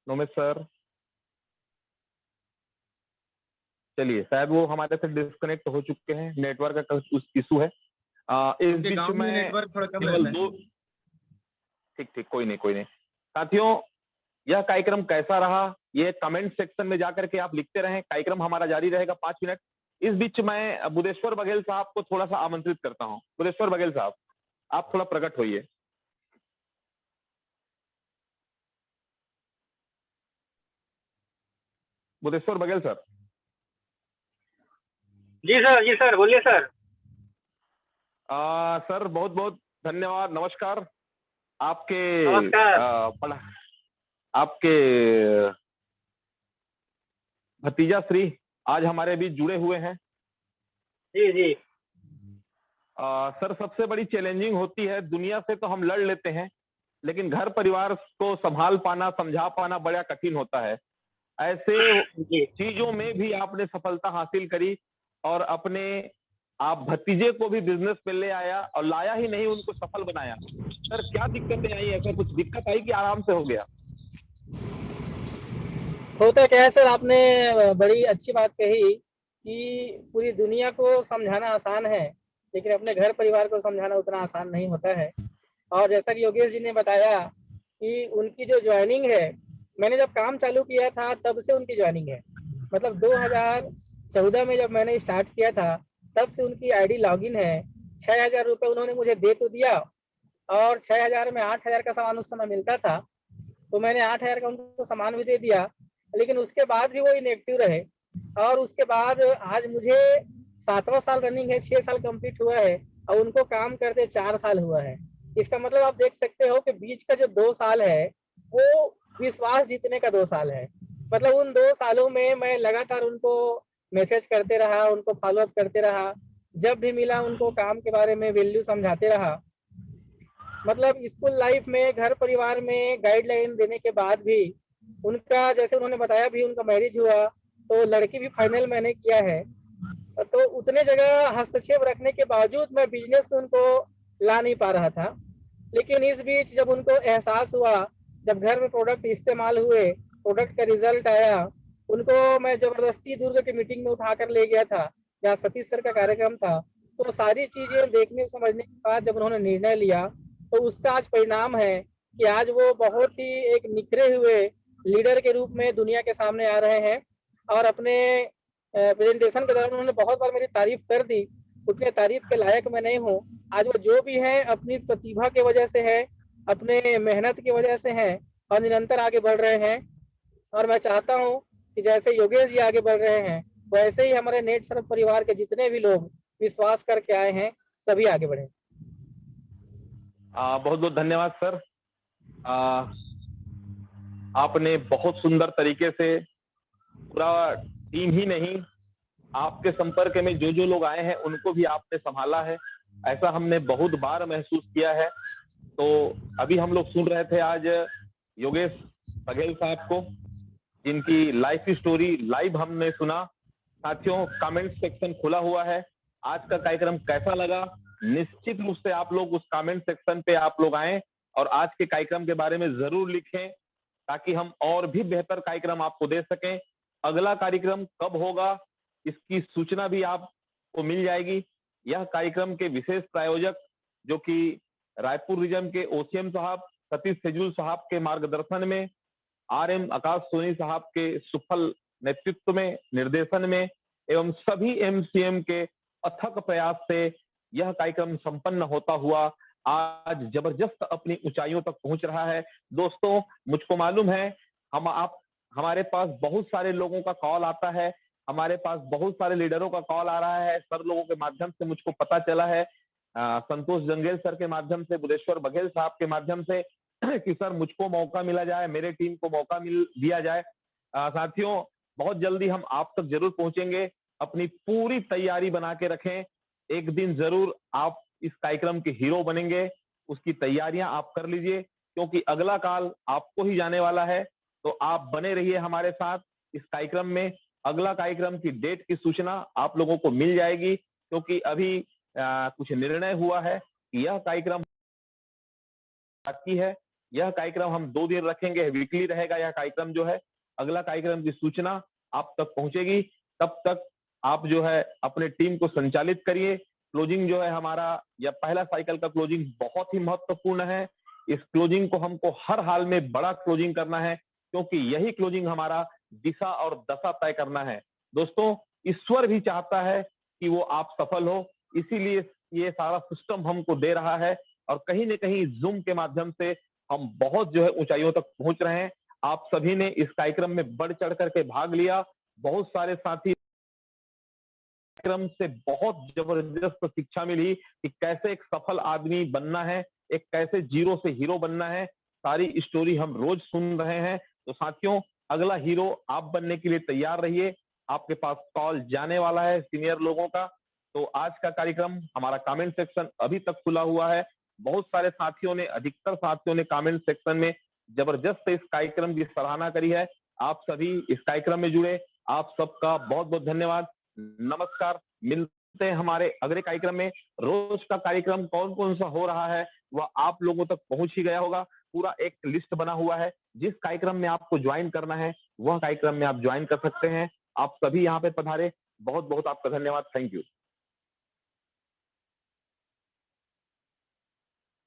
नोमेश सर, चलिए शायद वो हमारे से डिस्कनेक्ट हो चुके हैं, नेटवर्क का कुछ इशू है। इस उनके बीच गांव में में नेटवर्क थोड़ा कम केवल रहता है। ठीक ठीक, कोई नहीं कोई नहीं। साथियों, यह कार्यक्रम कैसा रहा ये कमेंट सेक्शन में जाकर के आप लिखते रहें। कार्यक्रम हमारा जारी रहेगा 5 मिनट। इस बीच मैं बुदेश्वर बघेल साहब को थोड़ा सा आमंत्रित करता हूं। बुदेश्वर बघेल साहब, आप थोड़ा प्रकट होइए। बुदेश्वर बघेल सर। जी सर बोलिए सर। सर बहुत बहुत धन्यवाद, नमस्कार। आपके नमस्कार। आपके भतीजा श्री आज हमारे बीच जुड़े हुए हैं। जी जी। सर सबसे बड़ी चैलेंजिंग होती है, दुनिया से तो हम लड़ लेते हैं, लेकिन घर परिवार को संभाल पाना, समझा पाना बड़ा कठिन होता है। ऐसे चीजों में भी आपने सफलता हासिल करी और अपने आप भतीजे को भी बिजनेस में ले आया और लाया ही नहीं, उनको सफल बनाया। सर क्या दिक्कतें आई? ऐसा कुछ दिक्कत आई कि आराम से हो गया? होता क्या है सर, आपने बड़ी अच्छी बात कही कि पूरी दुनिया को समझाना आसान है, लेकिन अपने घर परिवार को समझाना उतना आसान नहीं होता है। और जैसा कि योगेश जी ने बताया कि उनकी जो ज्वाइनिंग है, मैंने जब काम चालू किया था तब से उनकी ज्वाइनिंग है। मतलब 2014 में जब मैंने स्टार्ट किया था तब से उनकी आईडी लॉगिन है। 6,000 रुपये उन्होंने मुझे दे तो दिया, और 6,000 में 8,000 का सामान उस समय मिलता था, तो मैंने 8,000 का उनको सामान भी दे दिया। लेकिन उसके बाद भी वो इनएक्टिव रहे। और उसके बाद आज मुझे 7वां साल रनिंग है, 6 साल कंप्लीट हुआ है और उनको काम करते 4 साल हुआ है। इसका मतलब आप देख सकते हो कि बीच का जो 2 साल है वो विश्वास जीतने का 2 साल है। मतलब उन 2 सालों में मैं लगातार उनको मैसेज करते रहा, उनको फॉलोअप करते रहा, जब भी मिला उनको काम के बारे में वैल्यू समझाते रहा। मतलब स्कूल लाइफ में, घर परिवार में गाइडलाइन देने के बाद भी उनका, जैसे उन्होंने बताया भी, उनका मैरिज हुआ तो लड़की भी फाइनल मैंने किया है। तो उतने जगह हस्तक्षेप रखने के बावजूद मैं बिजनेस में उनको ला नहीं पा रहा था। लेकिन इस बीच जब उनको एहसास हुआ, जब घर में प्रोडक्ट इस्तेमाल हुए, प्रोडक्ट का रिजल्ट आया, उनको मैं जबरदस्ती दुर्ग की मीटिंग में उठा कर ले गया था, जहाँ सतीश सर का कार्यक्रम था। तो सारी चीजें देखने समझने के बाद जब उन्होंने निर्णय लिया, तो उसका आज परिणाम है कि आज वो बहुत ही एक निखरे हुए लीडर के रूप में दुनिया के सामने आ रहे हैं। और अपने प्रेजेंटेशन के दौरान उन्होंने बहुत बार मेरी तारीफ कर दी, उतने तारीफ के लायक मैं नहीं हूँ। आज वो जो भी है अपनी प्रतिभा के वजह से है, अपने मेहनत की वजह से है और निरंतर आगे बढ़ रहे हैं। और मैं चाहता हूँ कि जैसे योगेश जी आगे बढ़ रहे हैं, वैसे ही हमारे नेट सर्व परिवार के जितने भी लोग विश्वास करके आए हैं, सभी आगे बढ़े। बहुत बहुत धन्यवाद सर। आपने बहुत सुंदर तरीके से पूरा टीम ही नहीं, आपके संपर्क में जो जो लोग आए हैं उनको भी आपने संभाला है, ऐसा हमने बहुत बार महसूस किया है। तो अभी हम लोग सुन रहे थे आज योगेश बघेल साहब को, जिनकी लाइफ स्टोरी लाइव हमने सुना। साथियों, कमेंट सेक्शन खुला हुआ है, आज का कार्यक्रम कैसा लगा निश्चित रूप से आप लोग उस कमेंट सेक्शन पे आप लोग आए और आज के कार्यक्रम के बारे में जरूर लिखें, ताकि हम और भी बेहतर कार्यक्रम आपको दे सकें। अगला कार्यक्रम कब होगा इसकी सूचना भी आपको मिल जाएगी। यह कार्यक्रम के विशेष प्रायोजक जो कि रायपुर रीजन के ओसीएम साहब सतीश सेजुल साहब के मार्गदर्शन में, आरएम आकाश सोनी साहब के सुफल नेतृत्व में, निर्देशन में एवं सभी एमसीएम के अथक प्रयास से यह कार्यक्रम संपन्न होता हुआ आज जबरदस्त अपनी ऊंचाइयों तक पहुंच रहा है। दोस्तों, मुझको मालूम है हमारे पास बहुत सारे लोगों का कॉल आता है, हमारे पास बहुत सारे लीडरों का कॉल आ रहा है। सर लोगों के माध्यम से मुझको पता चला है, संतोष जंगेल सर के माध्यम से, बुधेश्वर बघेल साहब के माध्यम से कि सर मुझको मौका मिला जाए, मेरे टीम को मौका मिल दिया जाए। साथियों, बहुत जल्दी हम आप तक जरूर पहुंचेंगे। अपनी पूरी तैयारी बना के रखें, एक दिन जरूर आप इस कार्यक्रम के हीरो बनेंगे। उसकी तैयारियां आप कर लीजिए, क्योंकि अगला काल आपको ही जाने वाला है। तो आप बने रहिए हमारे साथ इस कार्यक्रम में। अगला कार्यक्रम की डेट की सूचना आप लोगों को मिल जाएगी, क्योंकि अभी कुछ निर्णय हुआ है कि यह कार्यक्रम बाकी है। यह कार्यक्रम हम 2 दिन रखेंगे, वीकली रहेगा यह कार्यक्रम जो है। अगला कार्यक्रम की सूचना आप तक पहुंचेगी, तब तक आप जो है अपने टीम को संचालित करिए। क्लोजिंग जो है हमारा, या पहला साइकिल का क्लोजिंग बहुत ही महत्वपूर्ण है। इस क्लोजिंग को हमको हर हाल में बड़ा क्लोजिंग करना है, क्योंकि यही क्लोजिंग हमारा दिशा और दशा तय करना है। दोस्तों, ईश्वर भी चाहता है कि वो आप सफल हो, इसीलिए ये सारा सिस्टम हमको दे रहा है। और कहीं न कहीं जूम के माध्यम से हम बहुत जो है ऊंचाइयों तक पहुंच रहे हैं। आप सभी ने इस कार्यक्रम में बढ़ चढ़ करके भाग लिया। बहुत सारे साथी कार्यक्रम से बहुत जबरदस्त शिक्षा मिली कि कैसे एक सफल आदमी बनना है, एक कैसे जीरो से हीरो बनना है। सारी स्टोरी हम रोज सुन रहे हैं। तो साथियों, अगला हीरो आप बनने के लिए तैयार रहिए। आपके पास कॉल जाने वाला है सीनियर लोगों का। तो आज का कार्यक्रम, हमारा कमेंट सेक्शन अभी तक खुला हुआ है। बहुत सारे साथियों ने, अधिकतर साथियों ने कमेंट सेक्शन में जबरदस्त इस कार्यक्रम की सराहना करी है। आप सभी इस कार्यक्रम में जुड़े, आप सबका बहुत बहुत धन्यवाद। नमस्कार, मिलते हैं हमारे अगले कार्यक्रम में। रोज का कार्यक्रम कौन कौन सा हो रहा है वह आप लोगों तक पहुंच ही गया होगा। पूरा एक लिस्ट बना हुआ है, जिस कार्यक्रम में आपको ज्वाइन करना है वह कार्यक्रम में आप ज्वाइन कर सकते हैं। आप सभी यहाँ पे पधारे, बहुत बहुत आपका धन्यवाद। Thank you.